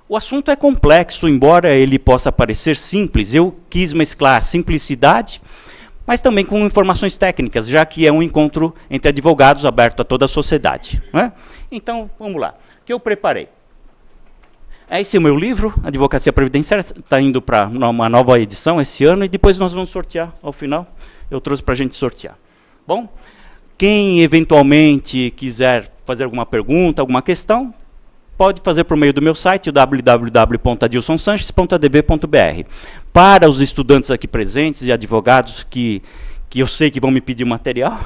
O assunto é complexo, embora ele possa parecer simples. Eu quis mesclar simplicidade, mas também com informações técnicas, já que é um encontro entre advogados aberto a toda a sociedade. Né? Então, vamos lá. O que eu preparei? Esse é o meu livro, Advocacia Previdenciária, está indo para uma nova edição esse ano, e depois nós vamos sortear ao final. Eu trouxe para a gente sortear. Bom, quem eventualmente quiser fazer alguma pergunta, alguma questão, pode fazer por meio do meu site, www.adilsonsanches.adb.br. Para os estudantes aqui presentes e advogados que eu sei que vão me pedir material,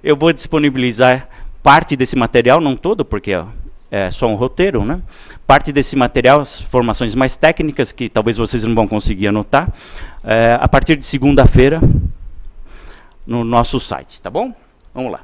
eu vou disponibilizar parte desse material, não todo, porque é só um roteiro, né? Parte desse material, as formações mais técnicas, que talvez vocês não vão conseguir anotar, a partir de segunda-feira, no nosso site, tá bom? Vamos lá.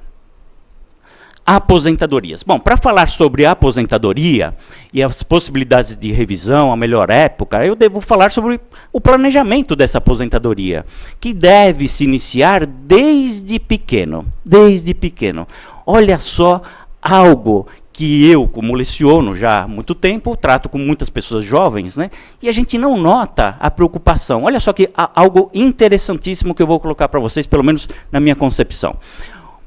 Aposentadorias. Bom, para falar sobre a aposentadoria e as possibilidades de revisão, a melhor época, eu devo falar sobre o planejamento dessa aposentadoria, que deve se iniciar desde pequeno. Desde pequeno. Olha só algo que eu, como leciono já há muito tempo, trato com muitas pessoas jovens, né? E a gente não nota a preocupação. Olha só que algo interessantíssimo que eu vou colocar para vocês, pelo menos na minha concepção.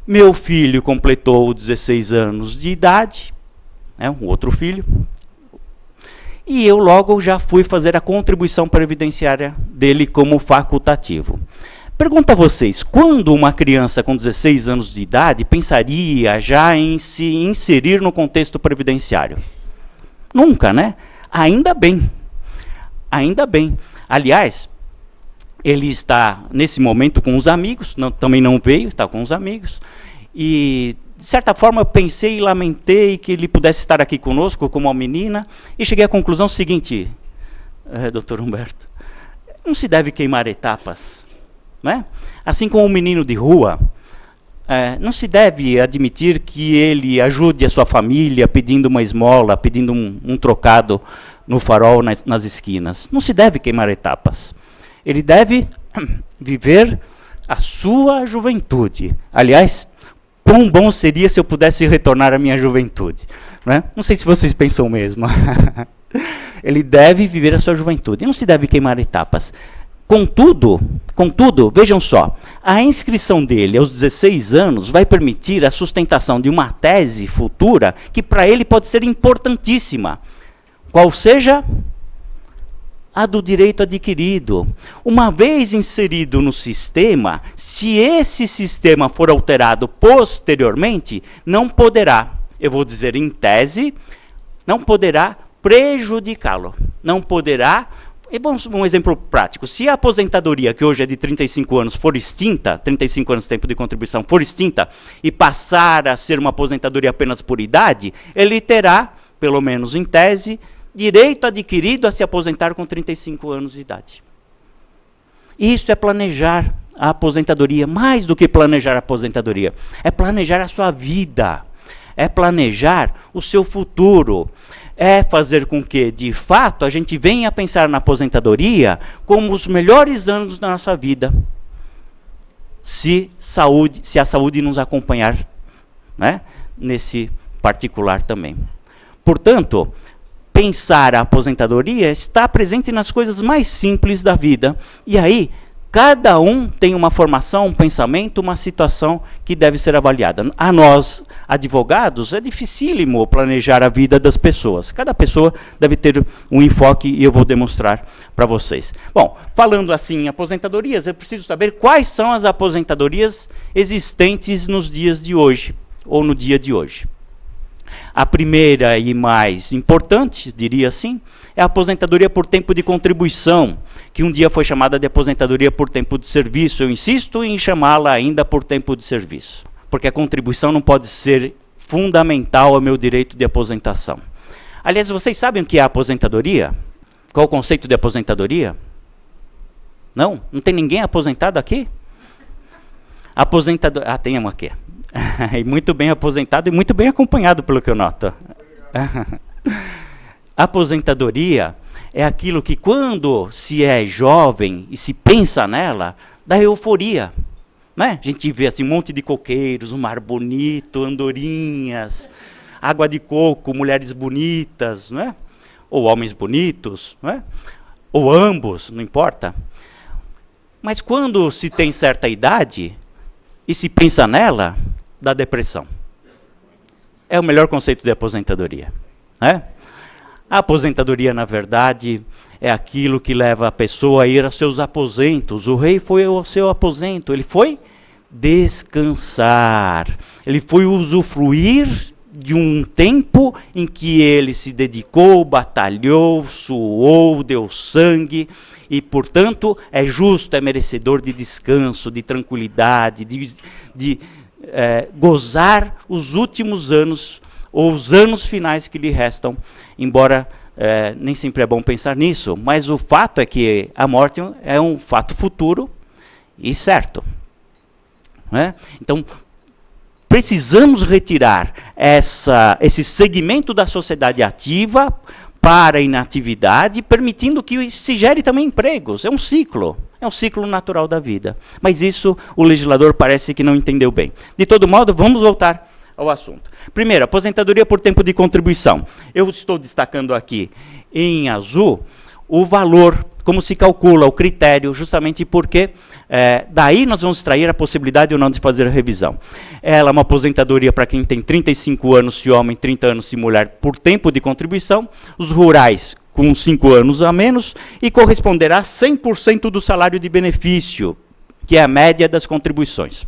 Meu filho completou 16 anos de idade, um outro filho, e eu logo já fui fazer a contribuição previdenciária dele como facultativo. Pergunto a vocês, quando uma criança com 16 anos de idade pensaria já em se inserir no contexto previdenciário? Nunca, né? Ainda bem. Ainda bem. Aliás, ele está, nesse momento, com os amigos, também não veio, está com os amigos, e, de certa forma, eu pensei e lamentei que ele pudesse estar aqui conosco, como uma menina, e cheguei à conclusão seguinte, doutor Humberto, não se deve queimar etapas, não é? Assim como um menino de rua, não se deve admitir que ele ajude a sua família pedindo uma esmola, pedindo um trocado no farol, nas esquinas. Não se deve queimar etapas. Ele deve viver a sua juventude. Aliás, quão bom seria se eu pudesse retornar à minha juventude. Né? Não sei se vocês pensam mesmo. Ele deve viver a sua juventude. Não se deve queimar etapas. Contudo, vejam só, a inscrição dele aos 16 anos vai permitir a sustentação de uma tese futura que para ele pode ser importantíssima. Qual seja? A do direito adquirido. Uma vez inserido no sistema, se esse sistema for alterado posteriormente, não poderá, eu vou dizer em tese, não poderá prejudicá-lo. Não poderá. E vamos um exemplo prático. Se a aposentadoria, que hoje é de 35 anos, for extinta, 35 anos de tempo de contribuição for extinta, e passar a ser uma aposentadoria apenas por idade, ele terá, pelo menos em tese, direito adquirido a se aposentar com 35 anos de idade. Isso é planejar a aposentadoria, mais do que planejar a aposentadoria. É planejar a sua vida, é planejar o seu futuro, é fazer com que, de fato, a gente venha a pensar na aposentadoria como os melhores anos da nossa vida, se a saúde nos acompanhar, né, nesse particular também. Portanto, pensar a aposentadoria está presente nas coisas mais simples da vida. E aí, cada um tem uma formação, um pensamento, uma situação que deve ser avaliada. A nós, advogados, é dificílimo planejar a vida das pessoas. Cada pessoa deve ter um enfoque e eu vou demonstrar para vocês. Bom, falando assim em aposentadorias, eu preciso saber quais são as aposentadorias existentes nos dias de hoje, ou no dia de hoje. A primeira e mais importante, diria assim, é a aposentadoria por tempo de contribuição, que um dia foi chamada de aposentadoria por tempo de serviço. Eu insisto em chamá-la ainda por tempo de serviço, porque a contribuição não pode ser fundamental ao meu direito de aposentação. Aliás, vocês sabem o que é a aposentadoria? Qual o conceito de aposentadoria? Não? Não tem ninguém aposentado aqui? Aposentador... Ah, tem uma aqui. E muito bem aposentado e muito bem acompanhado, pelo que eu noto. Aposentadoria é aquilo que, quando se é jovem e se pensa nela, dá euforia. Né? A gente vê assim, um monte de coqueiros, um mar bonito, andorinhas, água de coco, mulheres bonitas. Não é? ou homens bonitos, não é? Ou ambos, não importa. Mas quando se tem certa idade e se pensa nela, dá depressão. É o melhor conceito de aposentadoria. Né? A aposentadoria, na verdade, é aquilo que leva a pessoa a ir aos seus aposentos. O rei foi ao seu aposento, ele foi descansar, ele foi usufruir de um tempo em que ele se dedicou, batalhou, suou, deu sangue, e, portanto, é justo, é merecedor de descanso, de tranquilidade, de gozar os últimos anos, ou os anos finais que lhe restam, embora nem sempre é bom pensar nisso, mas o fato é que a morte é um fato futuro e certo. Né? Então, precisamos retirar esse segmento da sociedade ativa para a inatividade, permitindo que se gere também empregos. É um ciclo natural da vida. Mas isso o legislador parece que não entendeu bem. De todo modo, vamos voltar ao assunto. Primeiro, aposentadoria por tempo de contribuição. Eu estou destacando aqui em azul o valor, como se calcula, o critério, justamente porque daí nós vamos extrair a possibilidade ou não de fazer a revisão. Ela é uma aposentadoria para quem tem 35 anos se homem, 30 anos se mulher, por tempo de contribuição, os rurais com 5 anos a menos, e corresponderá a 100% do salário de benefício, que é a média das contribuições.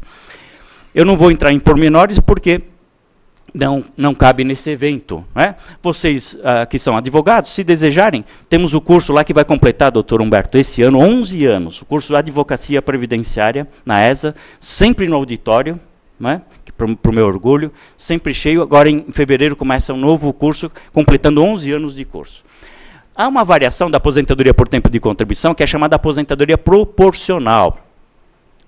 Eu não vou entrar em pormenores porque não cabe nesse evento. Né? Vocês que são advogados, se desejarem, temos o curso lá que vai completar, doutor Humberto, esse ano, 11 anos, o curso de Advocacia Previdenciária, na ESA, sempre no auditório, né? Para o meu orgulho, sempre cheio. Agora, em fevereiro, começa um novo curso, completando 11 anos de curso. Há uma variação da aposentadoria por tempo de contribuição, que é chamada aposentadoria proporcional.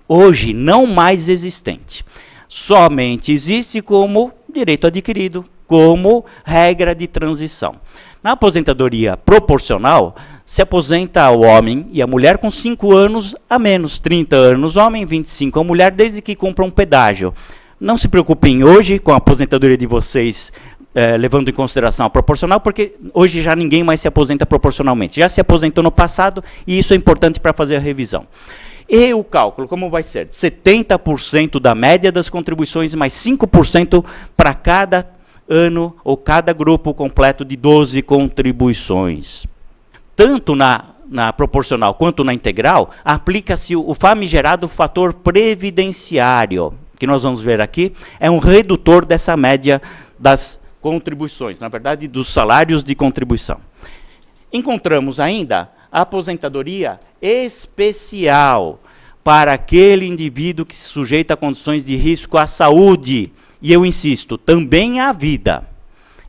Hoje, não mais existente. Somente existe como direito adquirido, como regra de transição. Na aposentadoria proporcional, se aposenta o homem e a mulher com 5 anos a menos, 30 anos homem, 25 a mulher, desde que cumpra um pedágio. Não se preocupem hoje com a aposentadoria de vocês, levando em consideração a proporcional, porque hoje já ninguém mais se aposenta proporcionalmente. Já se aposentou no passado e isso é importante para fazer a revisão. E o cálculo, como vai ser? 70% da média das contribuições, mais 5% para cada ano ou cada grupo completo de 12 contribuições. Tanto na proporcional quanto na integral, aplica-se o famigerado fator previdenciário, que nós vamos ver aqui, é um redutor dessa média das contribuições, na verdade, dos salários de contribuição. Encontramos ainda a aposentadoria especial para aquele indivíduo que se sujeita a condições de risco à saúde. E eu insisto, também à vida.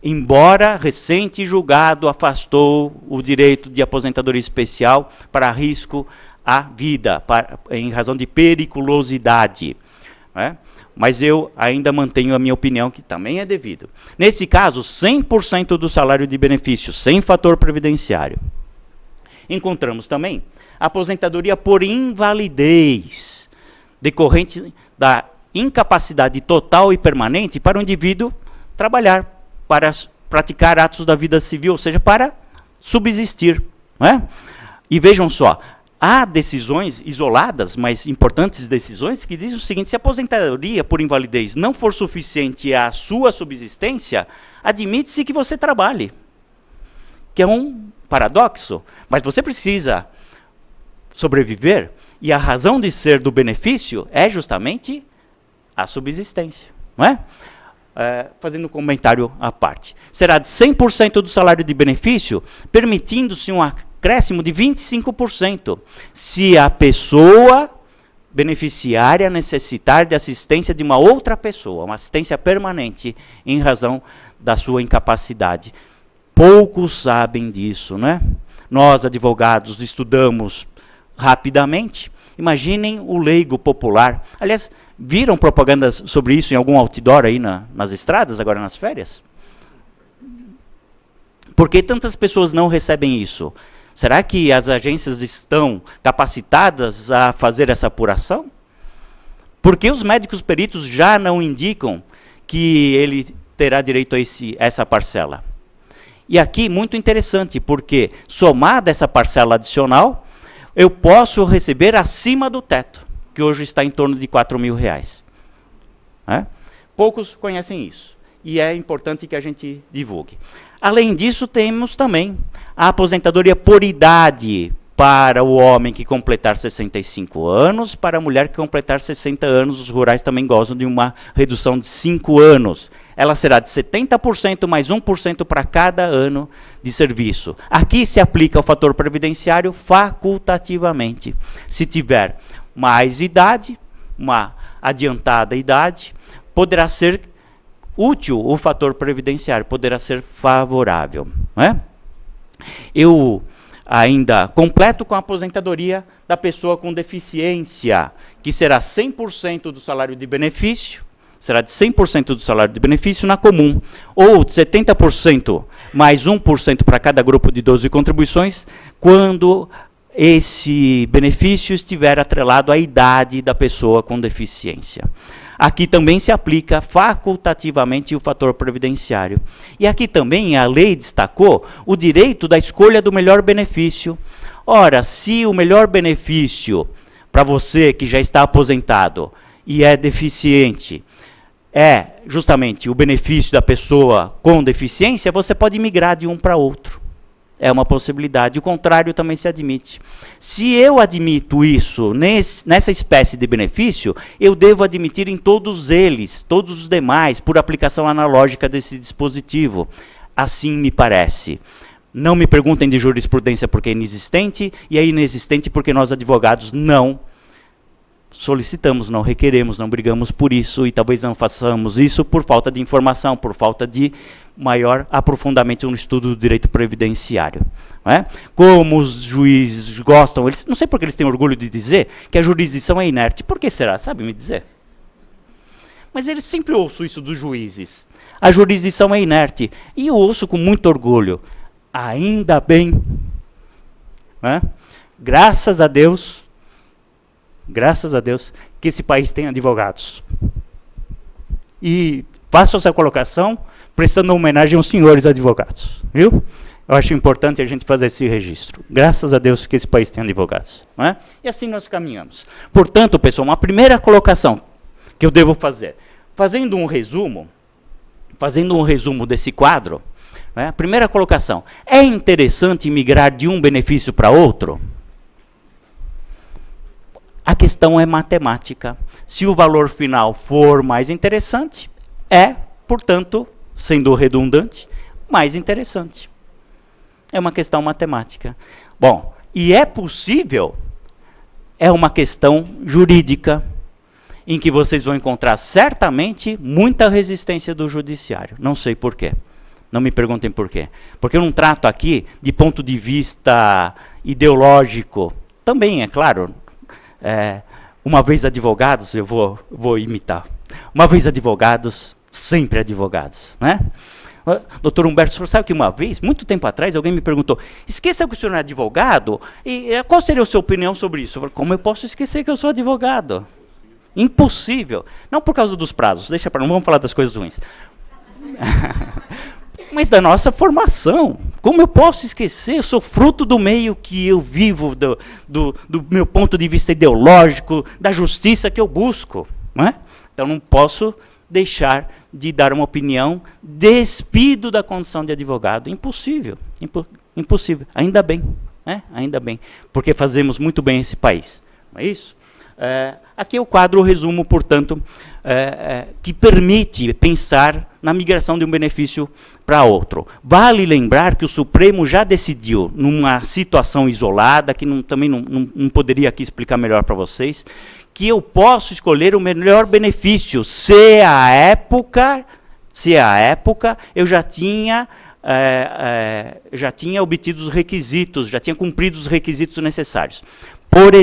Embora recente julgado afastou o direito de aposentadoria especial para risco à vida, em razão de periculosidade. Né? Mas eu ainda mantenho a minha opinião que também é devido. Nesse caso, 100% do salário de benefício, sem fator previdenciário. Encontramos também a aposentadoria por invalidez, decorrente da incapacidade total e permanente para o indivíduo trabalhar, para praticar atos da vida civil, ou seja, para subsistir. Não é? E vejam só, há decisões isoladas, mas importantes decisões, que dizem o seguinte: se a aposentadoria por invalidez não for suficiente à sua subsistência, admite-se que você trabalhe. Que é um paradoxo, mas você precisa sobreviver, e a razão de ser do benefício é justamente a subsistência. Não é? Fazendo um comentário à parte. Será de 100% do salário de benefício, permitindo-se um acréscimo de 25%, se a pessoa beneficiária necessitar de assistência de uma outra pessoa, uma assistência permanente, em razão da sua incapacidade. Poucos sabem disso, né? Nós, advogados, estudamos rapidamente. Imaginem o leigo popular. Aliás, viram propagandas sobre isso em algum outdoor aí nas estradas, agora nas férias? Por que tantas pessoas não recebem isso? Será que as agências estão capacitadas a fazer essa apuração? Por que os médicos peritos já não indicam que ele terá direito a essa parcela? E aqui, muito interessante, porque somada essa parcela adicional, eu posso receber acima do teto, que hoje está em torno de R$ 4.000. Poucos conhecem isso. E é importante que a gente divulgue. Além disso, temos também a aposentadoria por idade para o homem que completar 65 anos, para a mulher que completar 60 anos. Os rurais também gozam de uma redução de 5 anos. Ela será de 70% mais 1% para cada ano de serviço. Aqui se aplica o fator previdenciário facultativamente. Se tiver mais idade, uma adiantada idade, poderá ser útil o fator previdenciário, poderá ser favorável. Eu ainda completo com a aposentadoria da pessoa com deficiência, que será 100% do salário de benefício, será de 100% do salário de benefício na comum, ou de 70% mais 1% para cada grupo de 12 contribuições, quando esse benefício estiver atrelado à idade da pessoa com deficiência. Aqui também se aplica facultativamente o fator previdenciário. E aqui também a lei destacou o direito da escolha do melhor benefício. Ora, se o melhor benefício para você que já está aposentado e é deficiente é justamente o benefício da pessoa com deficiência, você pode migrar de um para outro. É uma possibilidade. O contrário também se admite. Se eu admito isso nessa espécie de benefício, eu devo admitir em todos eles, todos os demais, por aplicação analógica desse dispositivo. Assim me parece. Não me perguntem de jurisprudência porque é inexistente, e é inexistente porque nós advogados não solicitamos, não requeremos, não brigamos por isso, e talvez não façamos isso por falta de informação, por falta de maior aprofundamento no estudo do direito previdenciário. Como os juízes gostam, eles, não sei porque eles têm orgulho de dizer que a jurisdição é inerte. Por que será? Sabe me dizer? Mas eles sempre ouço isso dos juízes. A jurisdição é inerte. E eu ouço com muito orgulho. Ainda bem. Graças a Deus que esse país tem advogados. E faço essa colocação prestando homenagem aos senhores advogados, viu? Eu acho importante a gente fazer esse registro. Graças a Deus que esse país tem advogados. E assim nós caminhamos. Portanto, pessoal, uma primeira colocação que eu devo fazer, fazendo um resumo desse quadro, a primeira colocação, é interessante migrar de um benefício para outro? A questão é matemática. Se o valor final for mais interessante, portanto, sendo redundante, mais interessante. É uma questão matemática. Bom, e é possível, é uma questão jurídica, em que vocês vão encontrar certamente muita resistência do judiciário. Não sei por quê. Não me perguntem por quê. Porque eu não trato aqui de ponto de vista ideológico. Também, é claro, uma vez advogados, eu vou imitar. Uma vez advogados, sempre advogados, Doutor Humberto, sabe que uma vez, muito tempo atrás, alguém me perguntou, esqueça que o senhor é advogado, e qual seria a sua opinião sobre isso? Eu falei, como eu posso esquecer que eu sou advogado? Impossível. Não por causa dos prazos, não vamos falar das coisas ruins. Mas da nossa formação. Como eu posso esquecer? Eu sou fruto do meio que eu vivo, do meu ponto de vista ideológico, da justiça que eu busco. Então não posso deixar de dar uma opinião despido da condição de advogado. Impossível. Impossível. Ainda bem. Ainda bem. Porque fazemos muito bem esse país. Não é isso? Aqui é o quadro, o resumo, portanto, que permite pensar na migração de um benefício para outro. Vale lembrar que o Supremo já decidiu, numa situação isolada, que também não poderia aqui explicar melhor para vocês, que eu posso escolher o melhor benefício, se à época eu já tinha obtido os requisitos, já tinha cumprido os requisitos necessários. Por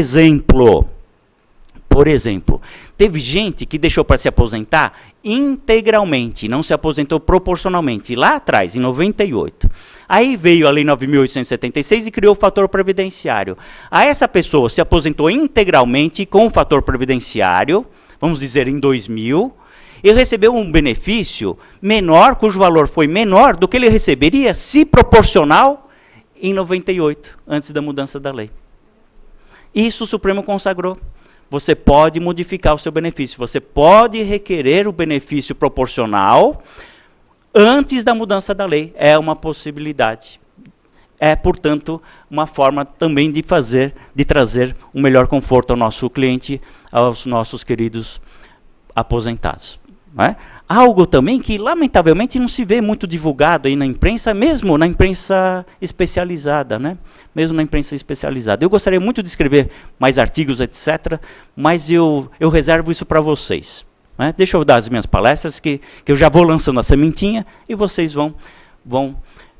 exemplo, teve gente que deixou para se aposentar integralmente, não se aposentou proporcionalmente, lá atrás, em 98. Aí veio a Lei 9.876 e criou o fator previdenciário. Aí essa pessoa se aposentou integralmente com o fator previdenciário, vamos dizer em 2000, Ele recebeu um benefício menor, cujo valor foi menor do que ele receberia se proporcional em 98, antes da mudança da lei. Isso o Supremo consagrou. Você pode modificar o seu benefício, você pode requerer o benefício proporcional antes da mudança da lei. É uma possibilidade. É, portanto, uma forma também de trazer um melhor conforto ao nosso cliente, aos nossos queridos aposentados. Não é? Algo também que, lamentavelmente, não se vê muito divulgado aí na imprensa, mesmo na imprensa especializada, né? Mesmo na imprensa especializada. Eu gostaria muito de escrever mais artigos, etc., mas eu reservo isso para vocês. Né? Deixa eu dar as minhas palestras, que eu já vou lançando a sementinha, e vocês vão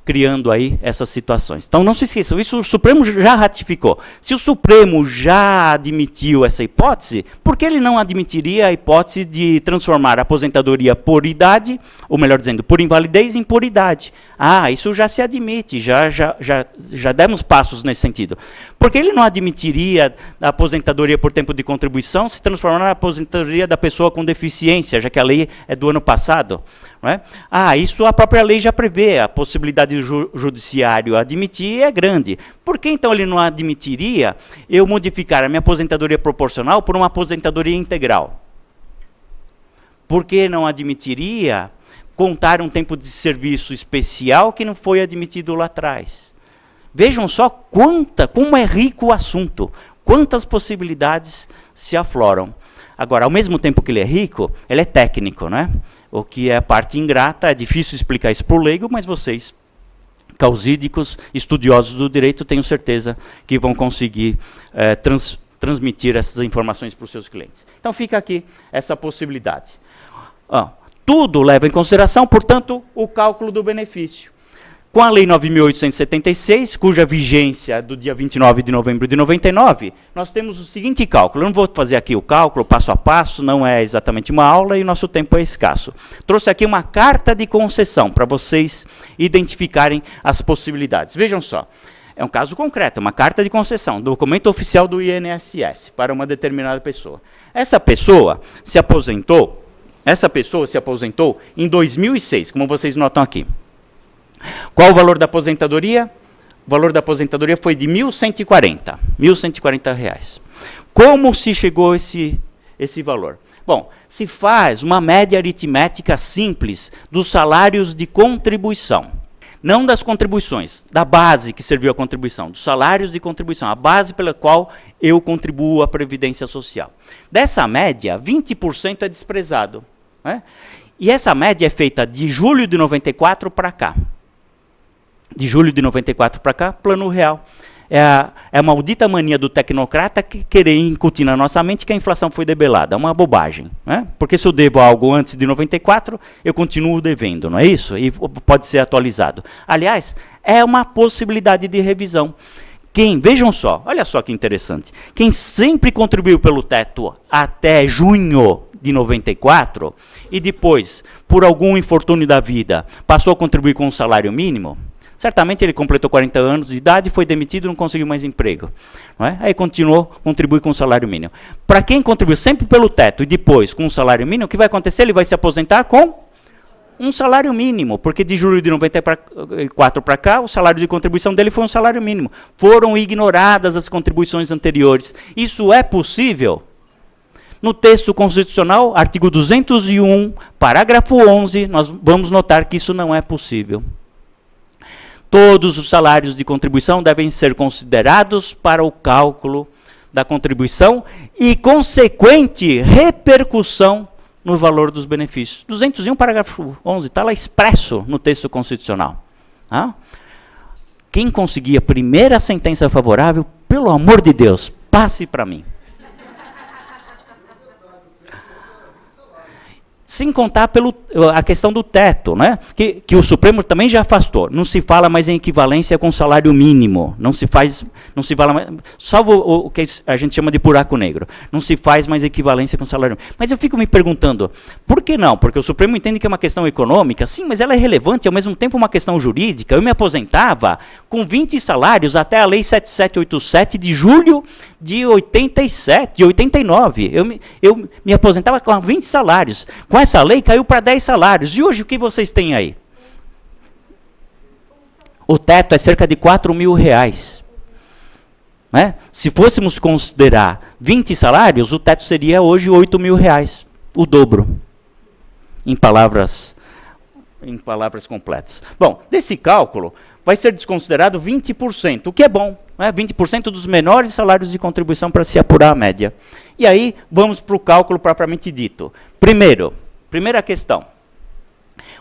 criando aí essas situações. Então, não se esqueçam, isso o Supremo já ratificou. Se o Supremo já admitiu essa hipótese, por que ele não admitiria a hipótese de transformar a aposentadoria por idade, ou melhor dizendo, por invalidez em por idade? Ah, isso já se admite, já demos passos nesse sentido. Por que ele não admitiria a aposentadoria por tempo de contribuição se transformar na aposentadoria da pessoa com deficiência, já que a lei é do ano passado? Não é? Ah, isso a própria lei já prevê, a possibilidade do judiciário admitir é grande. Por que então ele não admitiria eu modificar a minha aposentadoria proporcional por uma aposentadoria integral? Por que não admitiria contar um tempo de serviço especial que não foi admitido lá atrás? Vejam só como é rico o assunto, quantas possibilidades se afloram. Agora, ao mesmo tempo que ele é rico, ele é técnico, né? O que é a parte ingrata, é difícil explicar isso para o leigo, mas vocês, causídicos, estudiosos do direito, tenho certeza que vão conseguir transmitir essas informações para os seus clientes. Então fica aqui essa possibilidade. Tudo leva em consideração, portanto, o cálculo do benefício. Com a Lei 9.876, cuja vigência é do dia 29 de novembro de 99, nós temos o seguinte cálculo. Eu não vou fazer aqui o cálculo passo a passo, não é exatamente uma aula e o nosso tempo é escasso. Trouxe aqui uma carta de concessão para vocês identificarem as possibilidades. Vejam só, é um caso concreto, uma carta de concessão, documento oficial do INSS para uma determinada pessoa. Essa pessoa se aposentou em 2006, como vocês notam aqui. Qual o valor da aposentadoria? O valor da aposentadoria foi de R$ 1.140 reais. Como se chegou a esse valor? Bom, se faz uma média aritmética simples dos salários de contribuição. Não das contribuições, da base que serviu a contribuição, dos salários de contribuição, a base pela qual eu contribuo à Previdência Social. Dessa média, 20% é desprezado. Né? E essa média é feita de julho de 94 para cá. De julho de 94 para cá, plano real. É a maldita mania do tecnocrata que querer incutir na nossa mente que a inflação foi debelada. É uma bobagem. Né? Porque se eu devo algo antes de 94, eu continuo devendo, não é isso? E pode ser atualizado. Aliás, é uma possibilidade de revisão. Vejam só, olha só que interessante. Quem sempre contribuiu pelo teto até junho de 94, e depois, por algum infortúnio da vida, passou a contribuir com um salário mínimo, certamente ele completou 40 anos de idade, foi demitido e não conseguiu mais emprego. Não é? Aí continuou a contribuir com o salário mínimo. Para quem contribuiu sempre pelo teto e depois com o salário mínimo, o que vai acontecer? Ele vai se aposentar com um salário mínimo, porque de julho de 94 para cá, o salário de contribuição dele foi um salário mínimo. Foram ignoradas as contribuições anteriores. Isso é possível? No texto constitucional, artigo 201, parágrafo 11, nós vamos notar que isso não é possível. Todos os salários de contribuição devem ser considerados para o cálculo da contribuição e consequente repercussão no valor dos benefícios. 201, parágrafo 11, está lá expresso no texto constitucional. Quem conseguir a primeira sentença favorável, pelo amor de Deus, passe para mim. Sem contar a questão do teto, né? que o Supremo também já afastou. Não se fala mais em equivalência com salário mínimo. Não se fala mais, salvo o que a gente chama de buraco negro. Não se faz mais equivalência com salário mínimo. Mas eu fico me perguntando, por que não? Porque o Supremo entende que é uma questão econômica, sim, mas ela é relevante, ao mesmo tempo uma questão jurídica. Eu me aposentava com 20 salários até a Lei 7787 de julho de 89. Eu me aposentava com 20 salários. Com essa lei caiu para 10 salários. E hoje o que vocês têm aí? O teto é cerca de R$ 4.000. Né? Se fôssemos considerar 20 salários, o teto seria hoje R$ 8.000, o dobro, em palavras completas. Bom, desse cálculo, vai ser desconsiderado 20%, o que é bom, né? 20% dos menores salários de contribuição para se apurar a média. E aí, vamos para o cálculo propriamente dito. Primeira questão,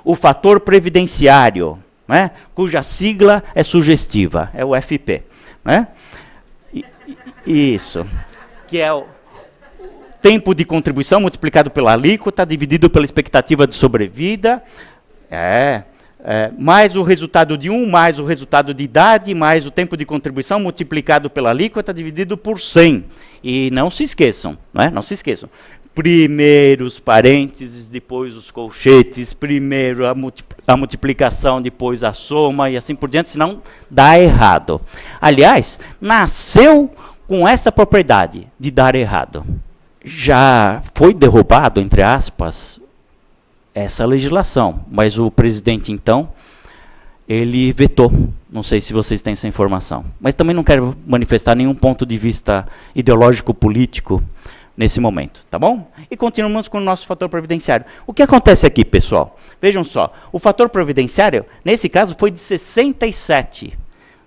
o fator previdenciário, né? Cuja sigla é sugestiva, é o FP. Né? Isso, que é o tempo de contribuição multiplicado pela alíquota, dividido pela expectativa de sobrevida, mais o resultado de 1, mais o resultado de idade, mais o tempo de contribuição multiplicado pela alíquota, dividido por 100. E não se esqueçam, não se esqueçam. Primeiro os parênteses, depois os colchetes, primeiro a multiplicação, depois a soma e assim por diante, senão dá errado. Aliás, nasceu com essa propriedade de dar errado. Já foi derrubado, entre aspas, essa legislação, mas o presidente, então, ele vetou. Não sei se vocês têm essa informação. Mas também não quero manifestar nenhum ponto de vista ideológico-político nesse momento, tá bom? E continuamos com o nosso fator previdenciário. O que acontece aqui, pessoal? Vejam só, o fator previdenciário, nesse caso, foi de 67,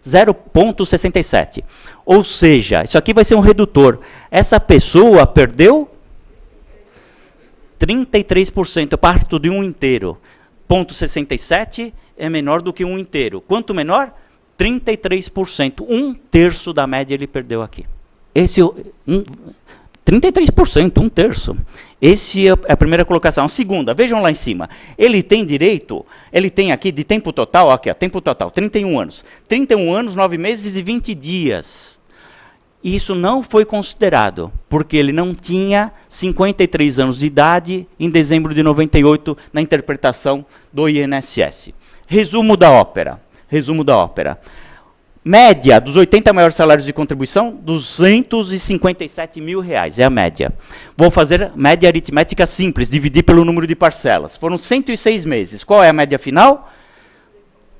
0,67. Ou seja, isso aqui vai ser um redutor. Essa pessoa perdeu 33%, eu parto de um inteiro. 0,67 é menor do que um inteiro. Quanto menor? 33%. Um terço da média ele perdeu aqui. 33%, um terço. Essa é a primeira colocação. A segunda, vejam lá em cima. Ele tem direito, ele tem aqui de tempo total, aqui, ó, tempo total, 31 anos. 31 anos, 9 meses e 20 dias. Isso não foi considerado, porque ele não tinha 53 anos de idade em dezembro de 98, na interpretação do INSS. Resumo da ópera. Média dos 80 maiores salários de contribuição, R$ 257 mil, é a média. Vou fazer média aritmética simples, dividir pelo número de parcelas. Foram 106 meses. Qual é a média final?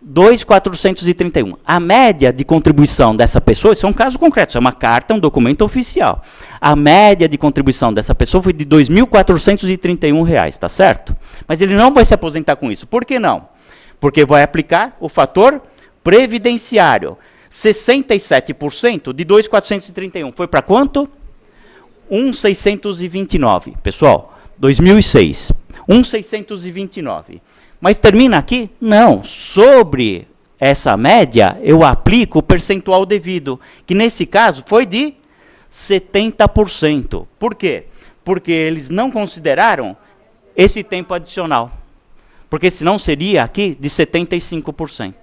2.431. A média de contribuição dessa pessoa, isso é um caso concreto, isso é uma carta, um documento oficial. A média de contribuição dessa pessoa foi de R$ 2.431, tá certo? Mas ele não vai se aposentar com isso. Por que não? Porque vai aplicar o fator previdenciário. 67% de 2.431 foi para quanto? 1.629. Pessoal, 2006. 1.629. Mas termina aqui? Não. Sobre essa média, eu aplico o percentual devido, que nesse caso foi de 70%. Por quê? Porque eles não consideraram esse tempo adicional. Porque senão seria aqui de 75%.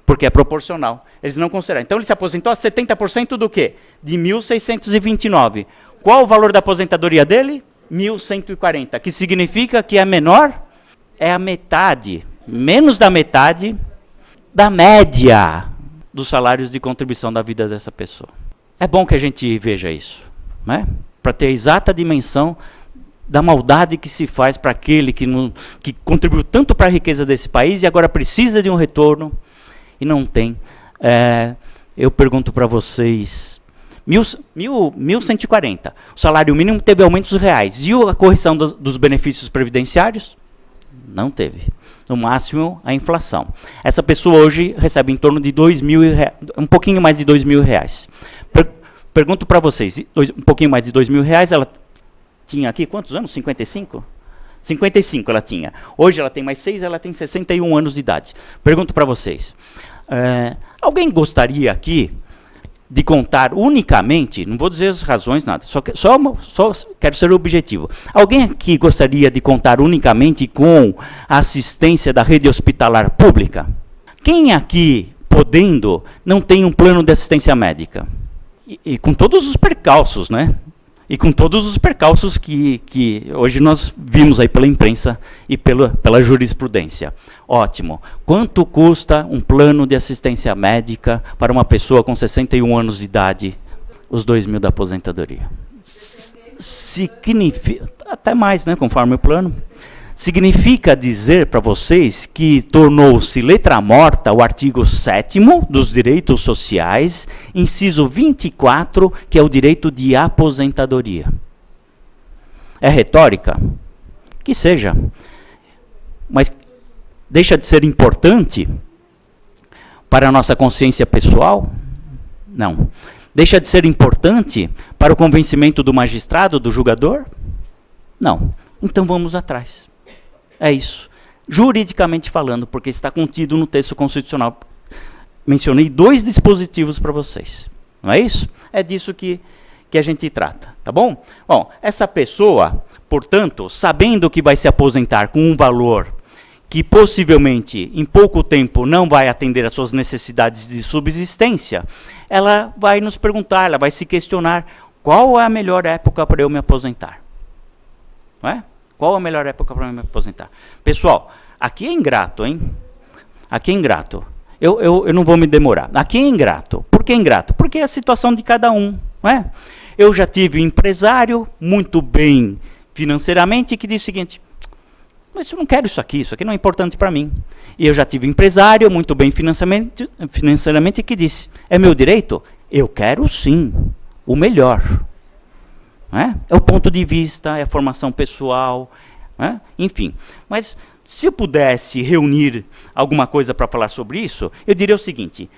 Porque é proporcional. Eles não consideraram. Então, ele se aposentou a 70% do quê? De 1.629. Qual o valor da aposentadoria dele? 1.140, que significa que é menor, é a metade, menos da metade, da média dos salários de contribuição da vida dessa pessoa. É bom que a gente veja isso, né? Para ter a exata dimensão da maldade que se faz para aquele que contribuiu tanto para a riqueza desse país e agora precisa de um retorno, e não tem. Eu pergunto para vocês, 1.140. O salário mínimo teve aumentos reais. E a correção dos benefícios previdenciários? Não teve. No máximo, a inflação. Essa pessoa hoje recebe em torno de um pouquinho mais de R$ 2.000. Pergunto para vocês, um pouquinho mais de R$ 2.000, ela tinha aqui quantos anos? 55? 55 ela tinha. Hoje ela tem mais 6, ela tem 61 anos de idade. Pergunto para vocês, alguém gostaria aqui de contar unicamente, não vou dizer as razões, nada, só quero ser objetivo. Alguém aqui gostaria de contar unicamente com a assistência da rede hospitalar pública? Quem aqui, podendo, não tem um plano de assistência médica? E com todos os percalços, né? E com todos os percalços que hoje nós vimos aí pela imprensa e pela jurisprudência. Ótimo. Quanto custa um plano de assistência médica para uma pessoa com 61 anos de idade, os 2.000 da aposentadoria? significa, até mais, né, conforme o plano, significa dizer para vocês que tornou-se letra morta o artigo 7º dos direitos sociais, inciso 24, que é o direito de aposentadoria. É retórica? Que seja. Mas deixa de ser importante para a nossa consciência pessoal? Não. Deixa de ser importante para o convencimento do magistrado, do julgador? Não. Então vamos atrás. É isso. Juridicamente falando, porque está contido no texto constitucional. Mencionei 2 dispositivos para vocês. Não é isso? É disso que a gente trata. Tá bom? Bom, essa pessoa, portanto, sabendo que vai se aposentar com um valor que possivelmente em pouco tempo não vai atender às suas necessidades de subsistência, ela vai nos perguntar, ela vai se questionar, qual é a melhor época para eu me aposentar? Não é? Qual a melhor época para eu me aposentar? Pessoal, aqui é ingrato, hein? Aqui é ingrato. Eu não vou me demorar. Aqui é ingrato. Por que ingrato? Porque é a situação de cada um, não é? Eu já tive um empresário muito bem financeiramente que disse o seguinte, mas eu não quero isso aqui não é importante para mim. E eu já tive um empresário muito bem financeiramente que disse, é meu direito? Eu quero sim, o melhor. É o ponto de vista, é a formação pessoal, enfim. Mas se eu pudesse reunir alguma coisa para falar sobre isso, eu diria o seguinte,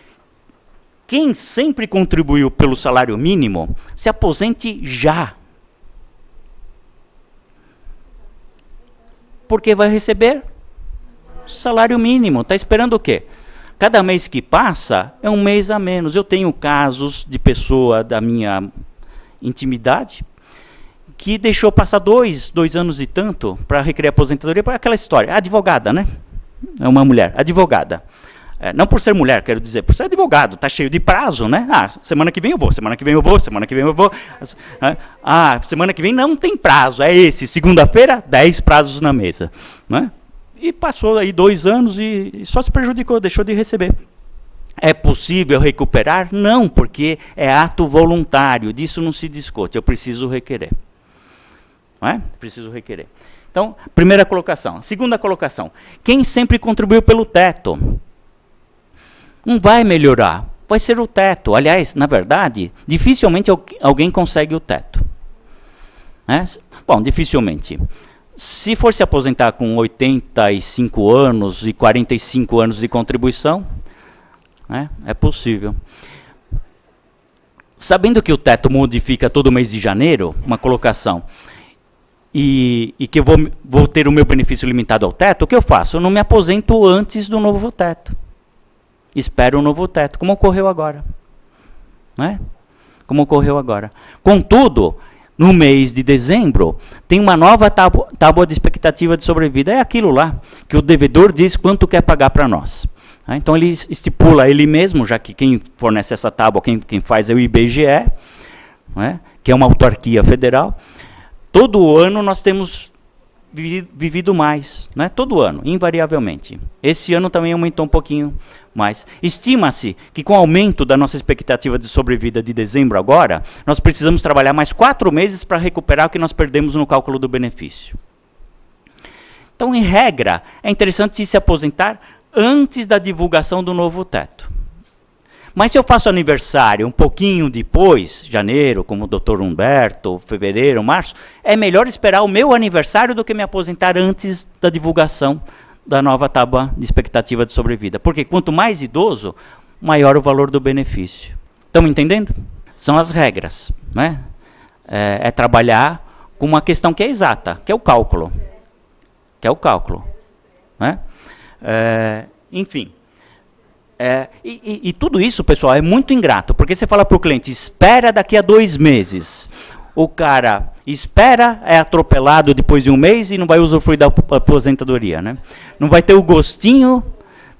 quem sempre contribuiu pelo salário mínimo, se aposente já. Porque vai receber salário mínimo. Está esperando o quê? Cada mês que passa é um mês a menos. Eu tenho casos de pessoa da minha intimidade que deixou passar 2 anos e tanto para requerer aposentadoria por aquela história. Advogada, né? É uma mulher, advogada. Não por ser mulher, quero dizer, por ser advogado, está cheio de prazo, né? Semana que vem eu vou, semana que vem eu vou, semana que vem eu vou. Semana que vem não tem prazo, é esse, segunda-feira, 10 prazos na mesa. Né? E passou aí 2 anos e só se prejudicou, deixou de receber. É possível recuperar? Não, porque é ato voluntário, disso não se discute, eu preciso requerer. Não é? Preciso requerer. Então, primeira colocação. Segunda colocação, quem sempre contribuiu pelo teto? Não vai melhorar, vai ser o teto. Aliás, na verdade, dificilmente alguém consegue o teto. Bom, dificilmente. Se for se aposentar com 85 anos e 45 anos de contribuição, é possível. Sabendo que o teto modifica todo mês de janeiro, uma colocação, e que eu vou ter o meu benefício limitado ao teto, o que eu faço? Eu não me aposento antes do novo teto. Espero um novo teto, como ocorreu agora. Como ocorreu agora. Contudo, no mês de dezembro, tem uma nova tábua de expectativa de sobrevida. É aquilo lá que o devedor diz quanto quer pagar para nós. Então, ele estipula ele mesmo, já que quem fornece essa tábua, quem faz é o IBGE, que é uma autarquia federal. Todo ano nós temos vivido mais, todo ano, invariavelmente. Esse ano também aumentou um pouquinho mais. Estima-se que com o aumento da nossa expectativa de sobrevida de dezembro agora, nós precisamos trabalhar mais 4 meses para recuperar o que nós perdemos no cálculo do benefício. Então, em regra, é interessante se aposentar antes da divulgação do novo teto. Mas se eu faço aniversário um pouquinho depois, janeiro, como o Dr. Humberto, fevereiro, março, é melhor esperar o meu aniversário do que me aposentar antes da divulgação da nova tábua de expectativa de sobrevida. Porque quanto mais idoso, maior o valor do benefício. Estão entendendo? São as regras. É trabalhar com uma questão que é exata, que é o cálculo. Enfim. E tudo isso, pessoal, é muito ingrato, porque você fala para o cliente, espera daqui a 2 meses. O cara espera, é atropelado depois de 1 mês e não vai usufruir da aposentadoria. Não vai ter o gostinho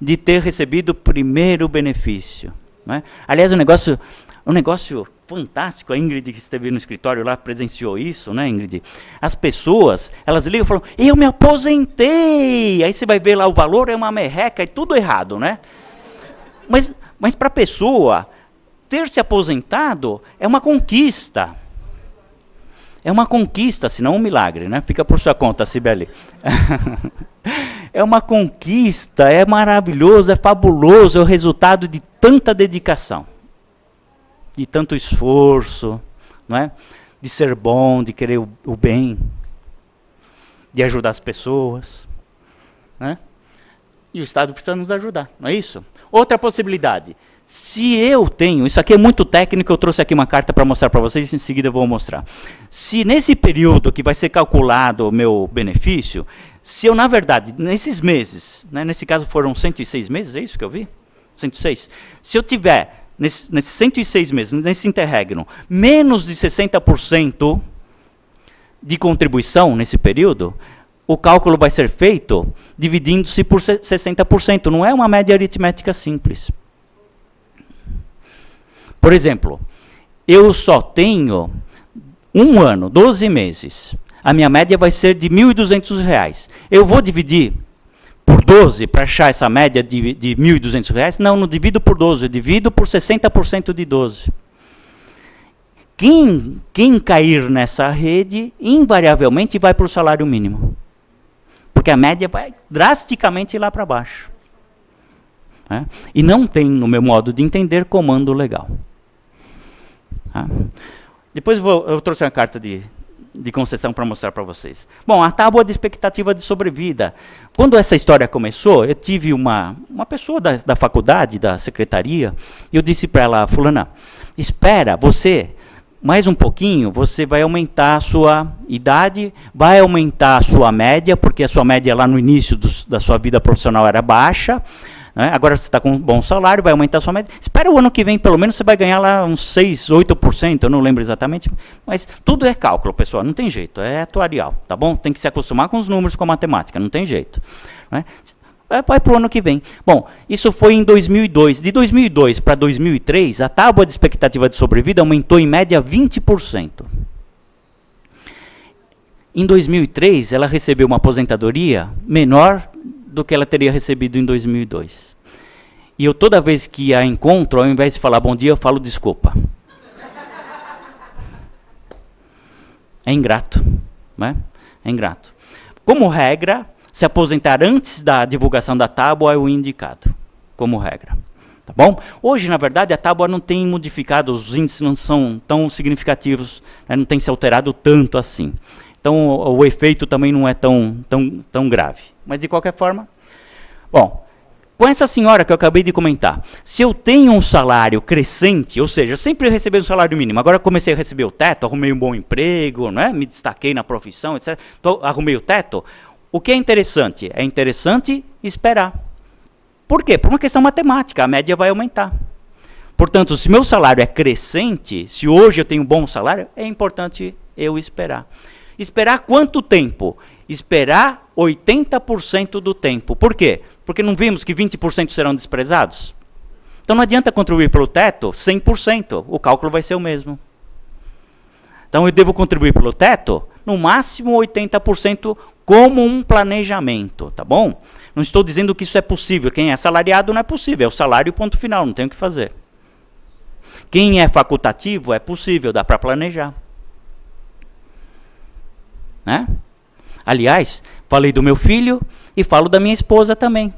de ter recebido o primeiro benefício. Aliás, um negócio fantástico, a Ingrid que esteve no escritório lá presenciou isso, Ingrid? As pessoas, elas ligam e falam, eu me aposentei! Aí você vai ver lá o valor, é uma merreca, é tudo errado, Mas para a pessoa, ter se aposentado é uma conquista. É uma conquista, senão um milagre, né? Fica por sua conta, Cibele. É uma conquista, é maravilhoso, é fabuloso, é o resultado de tanta dedicação, de tanto esforço, não é? De ser bom, de querer o bem, de ajudar as pessoas, né? E o Estado precisa nos ajudar, não é isso? Outra possibilidade. Se eu tenho, isso aqui é muito técnico, eu trouxe aqui uma carta para mostrar para vocês, em seguida eu vou mostrar. Se nesse período que vai ser calculado o meu benefício, se eu, na verdade, nesses meses, né, nesse caso foram 106 meses, é isso que eu vi? 106? Se eu tiver, nesses 106 meses, nesse interregno, menos de 60% de contribuição nesse período, o cálculo vai ser feito dividindo-se por 60%. Não é uma média aritmética simples. Por exemplo, eu só tenho 1 ano, 12 meses. A minha média vai ser de R$ 1.200. Eu vou dividir por 12 para achar essa média de R$ 1.200? Não, não divido por 12, eu divido por 60% de 12. Quem cair nessa rede, invariavelmente vai para o salário mínimo. Porque a média vai drasticamente lá para baixo. É? E não tem, no meu modo de entender, comando legal. Depois eu trouxe uma carta de concessão para mostrar para vocês. Bom, a tábua de expectativa de sobrevida. Quando essa história começou, eu tive uma pessoa da faculdade, da secretaria, e eu disse para ela, fulana, espera, você, mais um pouquinho, você vai aumentar a sua idade, vai aumentar a sua média, porque a sua média lá no início da sua vida profissional era baixa, né? Agora você está com um bom salário, vai aumentar a sua média. Espera o ano que vem, pelo menos você vai ganhar lá uns 6, 8%, eu não lembro exatamente, mas tudo é cálculo, pessoal, não tem jeito, é atuarial, tá bom? Tem que se acostumar com os números, com a matemática, não tem jeito. Né? Vai para o ano que vem. Bom, isso foi em 2002. De 2002 para 2003, a tábua de expectativa de sobrevida aumentou em média 20%. Em 2003, ela recebeu uma aposentadoria menor do que ela teria recebido em 2002. E eu, toda vez que a encontro, ao invés de falar bom dia, eu falo desculpa. É ingrato, né? É ingrato. Como regra, se aposentar antes da divulgação da tábua é o indicado, como regra. Tá bom? Hoje, na verdade, a tábua não tem modificado, os índices não são tão significativos, né? Não tem se alterado tanto assim. Então, o efeito também não é tão grave. Mas, de qualquer forma, bom, com essa senhora que eu acabei de comentar, se eu tenho um salário crescente, ou seja, eu sempre recebi um salário mínimo, agora comecei a receber o teto, arrumei um bom emprego, né, me destaquei na profissão, etc., arrumei o teto, o que é interessante? É interessante esperar. Por quê? Por uma questão matemática, a média vai aumentar. Portanto, se meu salário é crescente, se hoje eu tenho um bom salário, é importante eu esperar. Esperar quanto tempo? Esperar 80% do tempo. Por quê? Porque não vimos que 20% serão desprezados? Então não adianta contribuir pelo teto 100%, o cálculo vai ser o mesmo. Então eu devo contribuir pelo teto, no máximo 80%, como um planejamento, tá bom? Não estou dizendo que isso é possível. Quem é assalariado não é possível, é o salário e ponto final, não tem o que fazer. Quem é facultativo é possível, dá para planejar. Né? Aliás, falei do meu filho e falo da minha esposa também.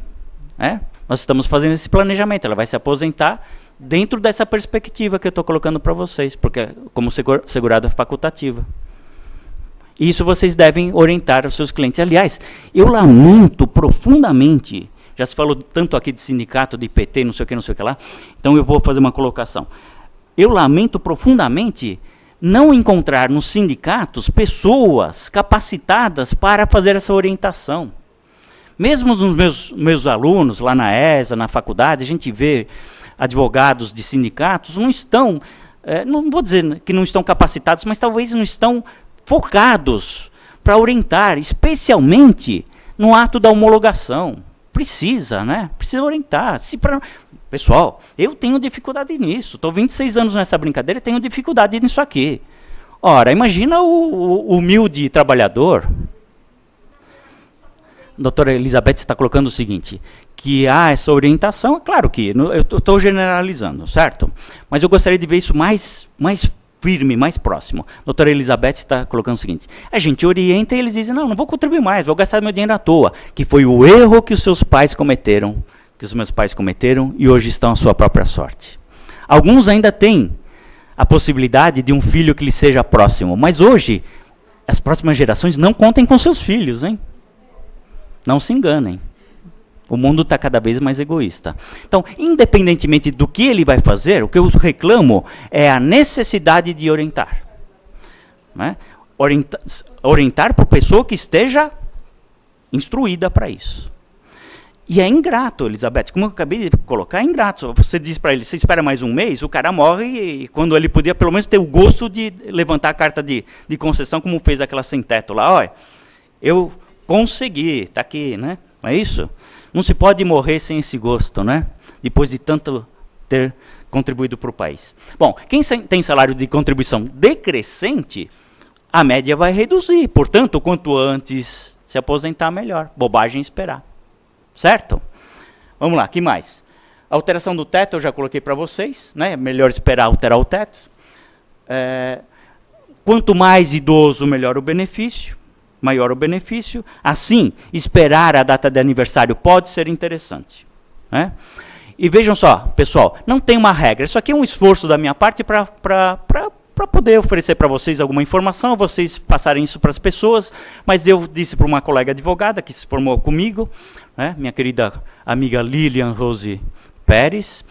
Né? Nós estamos fazendo esse planejamento. Ela vai se aposentar dentro dessa perspectiva que eu estou colocando para vocês, porque como segurada facultativa. Isso vocês devem orientar os seus clientes. Aliás, eu lamento profundamente, já se falou tanto aqui de sindicato, de PT, não sei o que lá, então eu vou fazer uma colocação. Eu lamento profundamente não encontrar nos sindicatos pessoas capacitadas para fazer essa orientação. Mesmo nos meus alunos, lá na ESA, na faculdade, a gente vê advogados de sindicatos, não estão, não vou dizer que não estão capacitados, mas talvez não estão focados para orientar, especialmente no ato da homologação. Precisa, né? Precisa orientar. Pessoal, eu tenho dificuldade nisso. Estou 26 anos nessa brincadeira e tenho dificuldade nisso aqui. Ora, imagina o humilde trabalhador. Doutora Elizabeth está colocando o seguinte, que há essa orientação, é claro que eu estou generalizando, certo? Mas eu gostaria de ver isso mais firme, mais próximo. A doutora Elizabeth está colocando o seguinte, a gente orienta e eles dizem, não vou contribuir mais, vou gastar meu dinheiro à toa, que foi o erro que os seus pais cometeram, que os meus pais cometeram, e hoje estão à sua própria sorte. Alguns ainda têm a possibilidade de um filho que lhe seja próximo, mas hoje, as próximas gerações não contem com seus filhos, hein? Não se enganem. O mundo está cada vez mais egoísta. Então, independentemente do que ele vai fazer, o que eu reclamo é a necessidade de orientar. Né? Orientar para a pessoa que esteja instruída para isso. E é ingrato, Elizabeth, como eu acabei de colocar, é ingrato. Você diz para ele, você espera mais um mês, o cara morre e quando ele podia pelo menos ter o gosto de levantar a carta de concessão, como fez aquela sem teto lá. Olha, eu consegui, está aqui, né? Não é isso? Não se pode morrer sem esse gosto, né? Depois de tanto ter contribuído para o país. Bom, quem tem salário de contribuição decrescente, a média vai reduzir. Portanto, quanto antes se aposentar, melhor. Bobagem esperar. Certo? Vamos lá, que mais? A alteração do teto eu já coloquei para vocês, né? Melhor esperar alterar o teto. Quanto mais idoso, melhor o benefício. Maior o benefício. Assim, esperar a data de aniversário pode ser interessante. Né? E vejam só, pessoal, não tem uma regra. Isso aqui é um esforço da minha parte para poder oferecer para vocês alguma informação, vocês passarem isso para as pessoas, mas eu disse para uma colega advogada que se formou comigo, né, minha querida amiga Lilian Rose Pérez,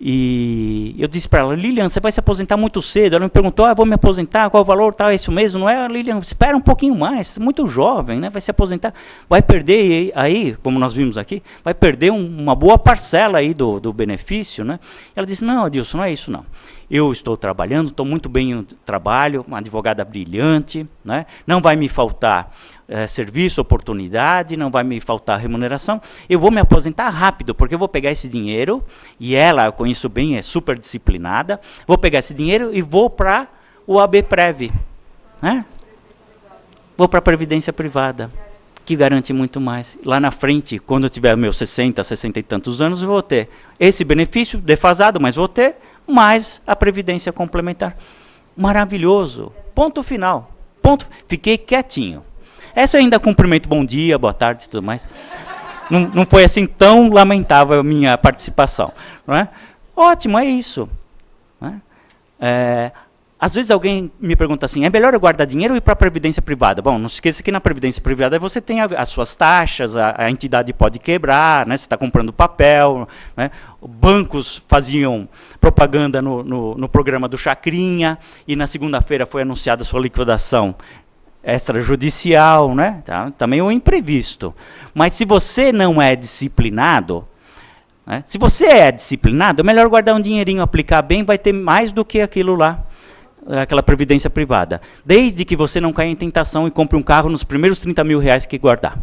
e eu disse para ela, Lilian, você vai se aposentar muito cedo. Ela me perguntou, vou me aposentar, qual o valor, tal, é isso mesmo? Não é, Lilian, espera um pouquinho mais, muito jovem, né? Vai se aposentar, vai perder aí, como nós vimos aqui, vai perder uma boa parcela aí do benefício, né? Ela disse, não, Adilson, não é isso não. Eu estou trabalhando, estou muito bem no trabalho, uma advogada brilhante, né? Não vai me faltar serviço, oportunidade, não vai me faltar remuneração, eu vou me aposentar rápido, porque eu vou pegar esse dinheiro, e ela, eu conheço bem, é super disciplinada, vou pegar esse dinheiro e vou para o ABPREV, né? Vou para a Previdência Privada, que garante muito mais. Lá na frente, quando eu tiver meus 60, 60 e tantos anos, eu vou ter esse benefício defasado, mas vou ter mais a Previdência Complementar. Maravilhoso. Ponto final. Ponto. Fiquei quietinho. Essa eu ainda cumprimento bom dia, boa tarde e tudo mais. Não foi assim tão lamentável a minha participação. Não é? Ótimo, é isso. Não é? Às vezes alguém me pergunta assim, é melhor eu guardar dinheiro ou ir para a Previdência Privada? Bom, não se esqueça que na Previdência Privada você tem as suas taxas, a entidade pode quebrar, né, você está comprando papel. Né, bancos faziam propaganda no programa do Chacrinha, e na segunda-feira foi anunciada a sua liquidação extrajudicial, né, tá? Também é um imprevisto. Mas se você não é disciplinado, né, se você é disciplinado, é melhor guardar um dinheirinho, aplicar bem, vai ter mais do que aquilo lá, aquela previdência privada. Desde que você não caia em tentação e compre um carro nos primeiros 30 mil reais que guardar.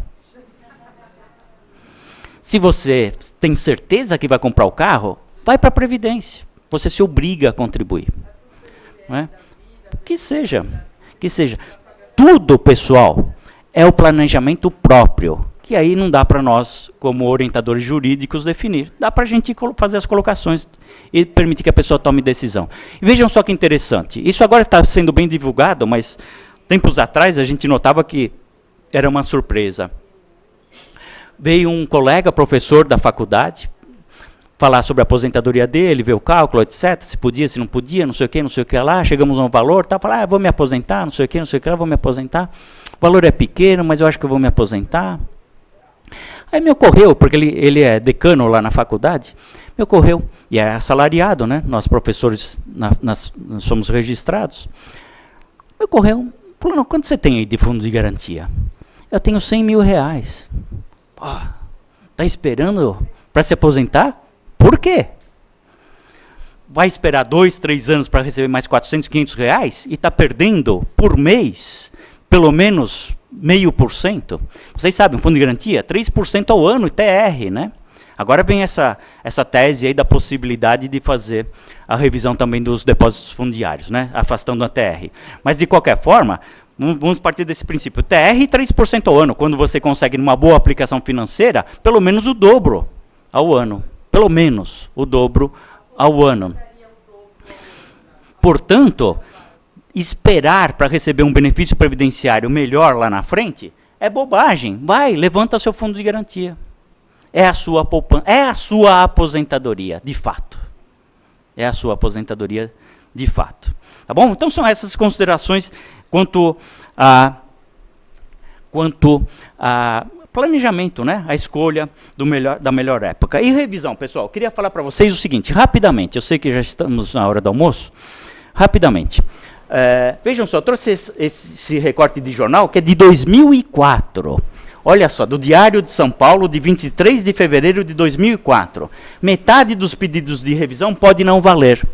Se você tem certeza que vai comprar o carro, vai para a previdência. Você se obriga a contribuir. Não é? Que seja. Tudo, pessoal, é o planejamento próprio, que aí não dá para nós, como orientadores jurídicos, definir. Dá para a gente fazer as colocações e permitir que a pessoa tome decisão. E vejam só que interessante. Isso agora está sendo bem divulgado, mas tempos atrás a gente notava que era uma surpresa. Veio um colega, professor da faculdade, falar sobre a aposentadoria dele, ver o cálculo, etc. Se podia, se não podia, não sei o que lá. Chegamos a um valor, tá, falar, vou me aposentar, não sei o que lá, vou me aposentar. O valor é pequeno, mas eu acho que eu vou me aposentar. Aí me ocorreu, porque ele é decano lá na faculdade, me ocorreu, e é assalariado, né? Nós professores nós somos registrados. Me ocorreu, falou, quanto você tem aí de fundo de garantia? Eu tenho 100 mil reais. Está esperando para se aposentar? Por quê? Vai esperar 2, 3 anos para receber mais 400, 500 reais e está perdendo por mês pelo menos 0,5%. Vocês sabem, fundo de garantia, 3% ao ano, ITR, né? Agora vem essa tese aí da possibilidade de fazer a revisão também dos depósitos fundiários, né? Afastando a TR. Mas, de qualquer forma, vamos partir desse princípio. TR 3% ao ano, quando você consegue, numa boa aplicação financeira, pelo menos o dobro ao ano. Pelo menos o dobro ao ano. Portanto, esperar para receber um benefício previdenciário melhor lá na frente é bobagem. Vai, levanta seu fundo de garantia. É a sua poupança, é a sua aposentadoria, de fato. É a sua aposentadoria, de fato. Tá bom? Então são essas considerações quanto a planejamento, né? A escolha da melhor época. E revisão, pessoal. Queria falar para vocês o seguinte, rapidamente. Eu sei que já estamos na hora do almoço. Rapidamente. Vejam só, trouxe esse recorte de jornal que é de 2004. Olha só, do Diário de São Paulo, de 23 de fevereiro de 2004. Metade dos pedidos de revisão pode não valer.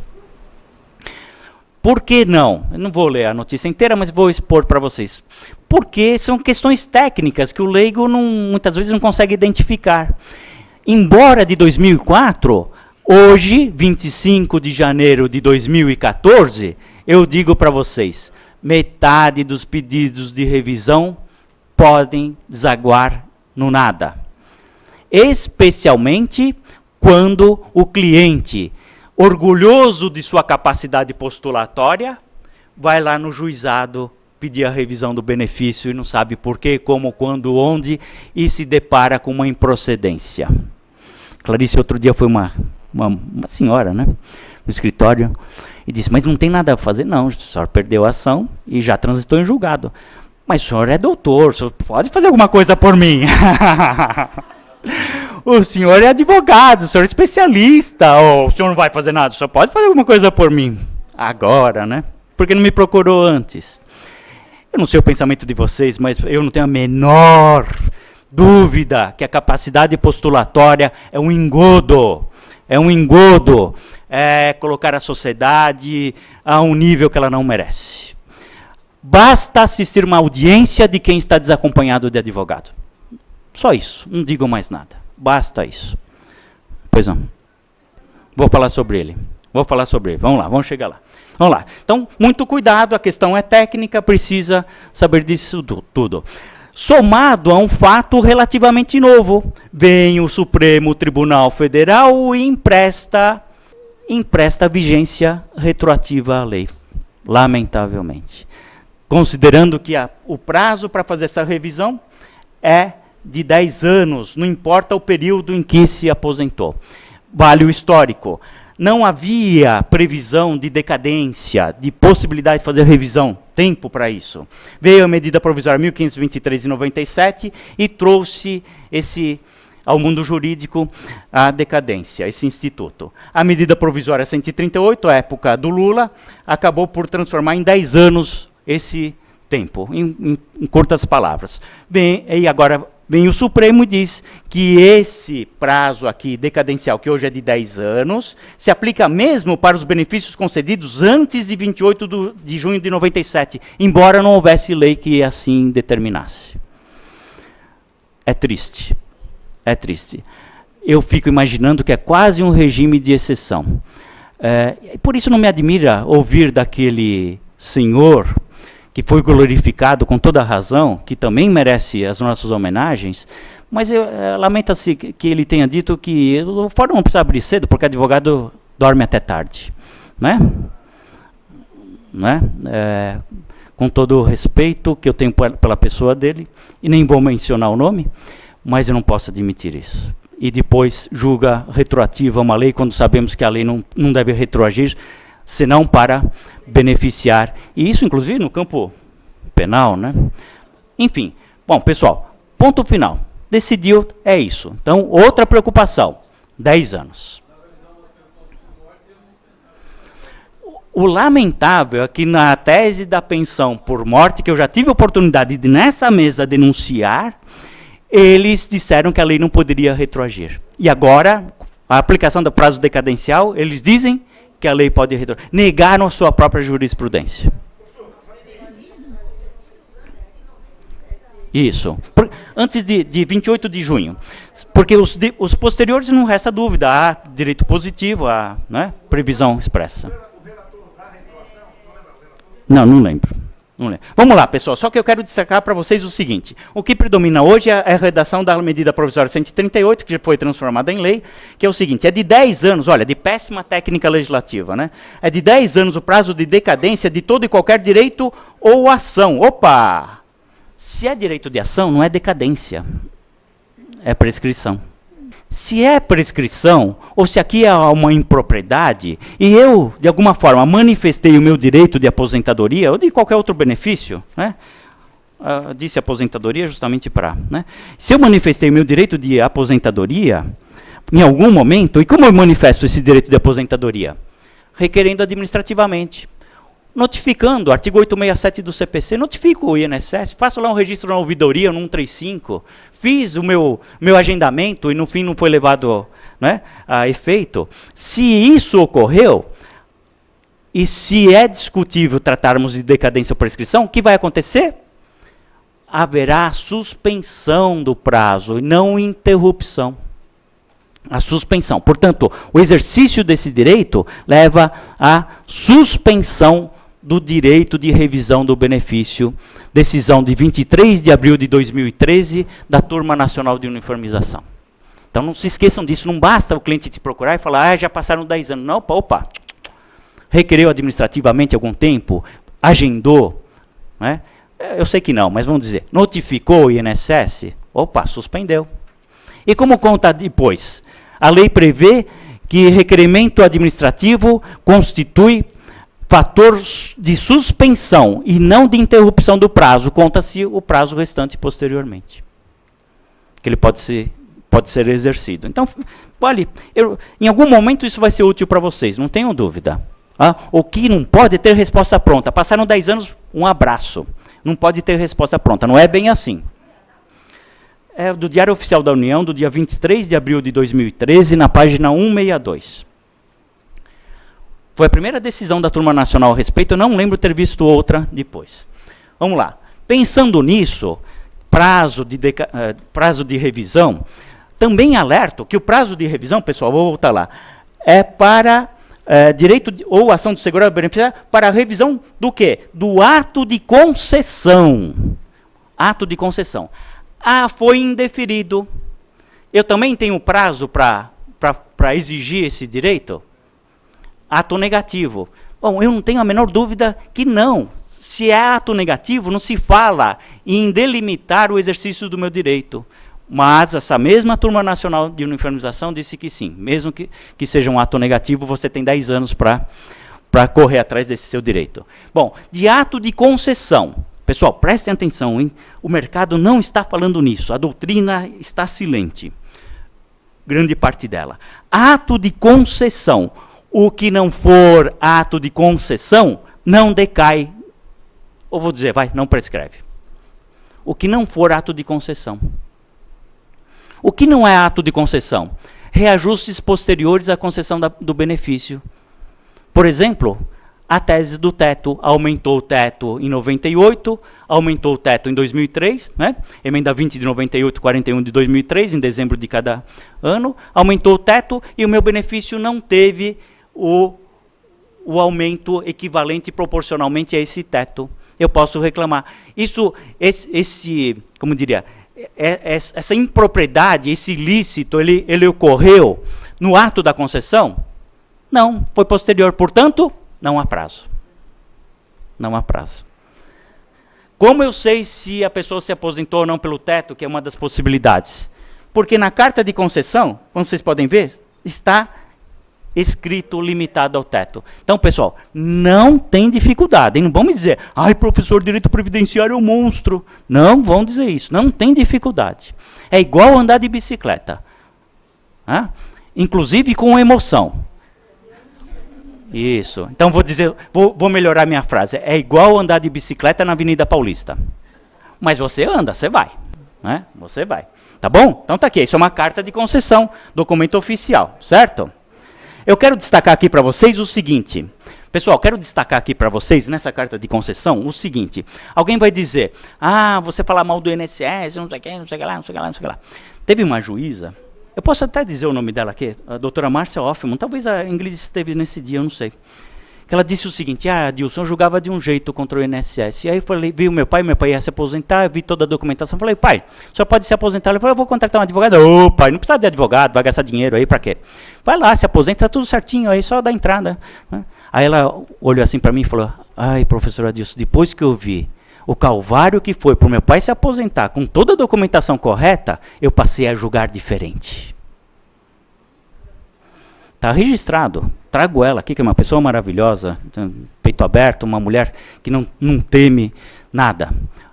Por que não? Eu não vou ler a notícia inteira, mas vou expor para vocês. Porque são questões técnicas que o leigo muitas vezes não consegue identificar. Embora de 2004, hoje, 25 de janeiro de 2014, eu digo para vocês, metade dos pedidos de revisão podem desaguar no nada. Especialmente quando o cliente, orgulhoso de sua capacidade postulatória, vai lá no juizado pedir a revisão do benefício e não sabe por quê, como, quando, onde, e se depara com uma improcedência. Clarice, outro dia foi uma senhora, né, no escritório, e disse, mas não tem nada a fazer? Não, o senhor perdeu a ação e já transitou em julgado. Mas o senhor é doutor, o senhor pode fazer alguma coisa por mim? O senhor é advogado, o senhor é especialista, o senhor não vai fazer nada, o senhor pode fazer alguma coisa por mim? Agora, né? Por que não me procurou antes? Eu não sei o pensamento de vocês, mas eu não tenho a menor dúvida que a capacidade postulatória é um engodo. É um engodo. É colocar a sociedade a um nível que ela não merece. Basta assistir uma audiência de quem está desacompanhado de advogado. Só isso, não digo mais nada. Basta isso. Pois não. Vou falar sobre ele. Vamos lá, vamos chegar lá. Vamos lá. Então, muito cuidado, a questão é técnica, precisa saber disso tudo. Somado a um fato relativamente novo, vem o Supremo Tribunal Federal e empresta vigência retroativa à lei, lamentavelmente. Considerando que o prazo para fazer essa revisão é de 10 anos, não importa o período em que se aposentou. Vale o histórico. Não havia previsão de decadência, de possibilidade de fazer revisão, tempo para isso. Veio a medida provisória 1523 de 97 e trouxe ao mundo jurídico a decadência, esse instituto. A medida provisória 138, à época do Lula, acabou por transformar em 10 anos esse tempo, em curtas palavras. Bem, e agora vem o Supremo e diz que esse prazo aqui decadencial, que hoje é de 10 anos, se aplica mesmo para os benefícios concedidos antes de 28 de junho de 97, embora não houvesse lei que assim determinasse. É triste. É triste. Eu fico imaginando que é quase um regime de exceção. Por isso não me admira ouvir daquele senhor que foi glorificado com toda a razão, que também merece as nossas homenagens, mas lamenta-se que ele tenha dito que o fórum não precisa abrir cedo, porque advogado dorme até tarde. Né? Com todo o respeito que eu tenho pela pessoa dele, e nem vou mencionar o nome, mas eu não posso admitir isso. E depois julga retroativa uma lei, quando sabemos que a lei não deve retroagir, senão para beneficiar, e isso inclusive no campo penal, né? Enfim, bom, pessoal, ponto final. Decidiu, é isso. Então, outra preocupação, 10 anos. O lamentável é que na tese da pensão por morte, que eu já tive a oportunidade de nessa mesa denunciar, eles disseram que a lei não poderia retroagir. E agora, a aplicação do prazo decadencial, eles dizem que a lei pode retroagir. Negaram a sua própria jurisprudência. Isso. Antes de 28 de junho. Porque os posteriores não resta dúvida. Há direito positivo, há, né, previsão expressa. Não lembro. Vamos lá, pessoal, só que eu quero destacar para vocês o seguinte. O que predomina hoje é a redação da medida provisória 138, que já foi transformada em lei, que é o seguinte, é de 10 anos, olha, de péssima técnica legislativa, né? É de 10 anos o prazo de decadência de todo e qualquer direito ou ação. Opa! Se é direito de ação, não é decadência, é prescrição. Se é prescrição, ou se aqui há uma impropriedade, e eu, de alguma forma, manifestei o meu direito de aposentadoria, ou de qualquer outro benefício, né? Disse aposentadoria justamente para... Né? Se eu manifestei o meu direito de aposentadoria, em algum momento, e como eu manifesto esse direito de aposentadoria? Requerendo administrativamente. Notificando, artigo 867 do CPC, notifico o INSS, faço lá um registro na ouvidoria, no 135, fiz o meu agendamento e no fim não foi levado, né, a efeito. Se isso ocorreu, e se é discutível tratarmos de decadência ou prescrição, o que vai acontecer? Haverá suspensão do prazo e não interrupção. A suspensão. Portanto, o exercício desse direito leva à suspensão do direito de revisão do benefício, decisão de 23 de abril de 2013 da Turma Nacional de Uniformização. Então não se esqueçam disso, não basta o cliente te procurar e falar, já passaram 10 anos. Não, opa, requereu administrativamente algum tempo, agendou, né? Eu sei que não, mas vamos dizer, notificou o INSS, opa, suspendeu. E como conta depois? A lei prevê que requerimento administrativo constitui fator de suspensão e não de interrupção do prazo, conta-se o prazo restante posteriormente, que ele pode ser exercido. Então, olha, em algum momento isso vai ser útil para vocês, não tenham dúvida. O que não pode ter resposta pronta. Passaram 10 anos, um abraço. Não pode ter resposta pronta, não é bem assim. É do Diário Oficial da União, do dia 23 de abril de 2013, na página 162. Foi a primeira decisão da Turma Nacional a respeito, eu não lembro ter visto outra depois. Vamos lá. Pensando nisso, prazo de revisão, também alerto que o prazo de revisão, pessoal, vou voltar lá, é para direito ou ação do segurado beneficiário para a revisão do quê? Do ato de concessão. Ato de concessão. Foi indeferido. Eu também tenho prazo para exigir esse direito? Ato negativo. Bom, eu não tenho a menor dúvida que não. Se é ato negativo, não se fala em delimitar o exercício do meu direito. Mas essa mesma Turma Nacional de Uniformização disse que sim. Mesmo que seja um ato negativo, você tem 10 anos para correr atrás desse seu direito. Bom, de ato de concessão. Pessoal, prestem atenção, hein? O mercado não está falando nisso. A doutrina está silente. Grande parte dela. Ato de concessão. O que não for ato de concessão, não decai. Ou vou dizer, não prescreve. O que não for ato de concessão. O que não é ato de concessão? Reajustes posteriores à concessão do benefício. Por exemplo, a tese do teto. Aumentou o teto em 98, aumentou o teto em 2003, né? Emenda 20 de 98, 41 de 2003, em dezembro de cada ano. Aumentou o teto e o meu benefício não teve o aumento equivalente proporcionalmente a esse teto. Eu posso reclamar. Como diria, essa impropriedade, esse ilícito, ele ocorreu no ato da concessão? Não, foi posterior. Portanto, não há prazo. Não há prazo. Como eu sei se a pessoa se aposentou ou não pelo teto, que é uma das possibilidades? Porque na carta de concessão, como vocês podem ver, está escrito limitado ao teto. Então, pessoal, não tem dificuldade. Não vão me dizer, professor, direito previdenciário é um monstro. Não vão dizer isso. Não tem dificuldade. É igual andar de bicicleta. Inclusive com emoção. Isso. Então, vou melhorar minha frase. É igual andar de bicicleta na Avenida Paulista. Mas você anda, você vai. Né? Você vai. Tá bom? Então tá aqui. Isso é uma carta de concessão, documento oficial, certo? Eu quero destacar aqui para vocês o seguinte. Pessoal, quero destacar aqui para vocês, nessa carta de concessão, o seguinte. Alguém vai dizer, você fala mal do INSS, não sei o que, não sei o que lá, não sei o que lá, não sei o que lá. Teve uma juíza, eu posso até dizer o nome dela aqui, a doutora Márcia Hoffman, talvez a Ingrid esteve nesse dia, eu não sei, que ela disse o seguinte: Adilson, eu julgava de um jeito contra o INSS. E aí falei, vi o meu pai ia se aposentar, vi toda a documentação, falei, pai, o senhor pode se aposentar? Ele falou, eu vou contratar um advogado. Ô, pai, não precisa de advogado, vai gastar dinheiro aí, para quê? Vai lá, se aposenta, tá tudo certinho aí, só dá entrada. Aí ela olhou assim para mim e falou, ai, professor Adilson, depois que eu vi o calvário que foi para o meu pai se aposentar com toda a documentação correta, eu passei a julgar diferente. Está registrado. Trago ela aqui, que é uma pessoa maravilhosa, peito aberto, uma mulher que não teme nada.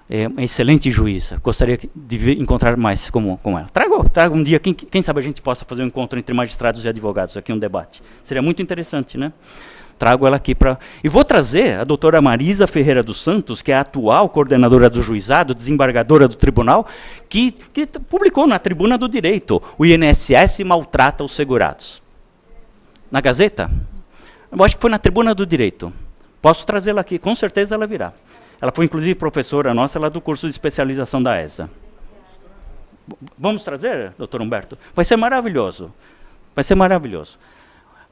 É uma excelente juíza. Gostaria de encontrar mais como ela. Trago um dia, quem sabe a gente possa fazer um encontro entre magistrados e advogados, aqui um debate. Seria muito interessante, né? Trago ela aqui para... E vou trazer a doutora Marisa Ferreira dos Santos, que é a atual coordenadora do juizado, desembargadora do tribunal, que publicou na Tribuna do Direito, o INSS maltrata os segurados. Na Gazeta? Eu acho que foi na Tribuna do Direito. Posso trazê-la aqui, com certeza ela virá. Ela foi, inclusive, professora nossa lá do curso de especialização da ESA. Vamos trazer, doutor Humberto? Vai ser maravilhoso. Vai ser maravilhoso.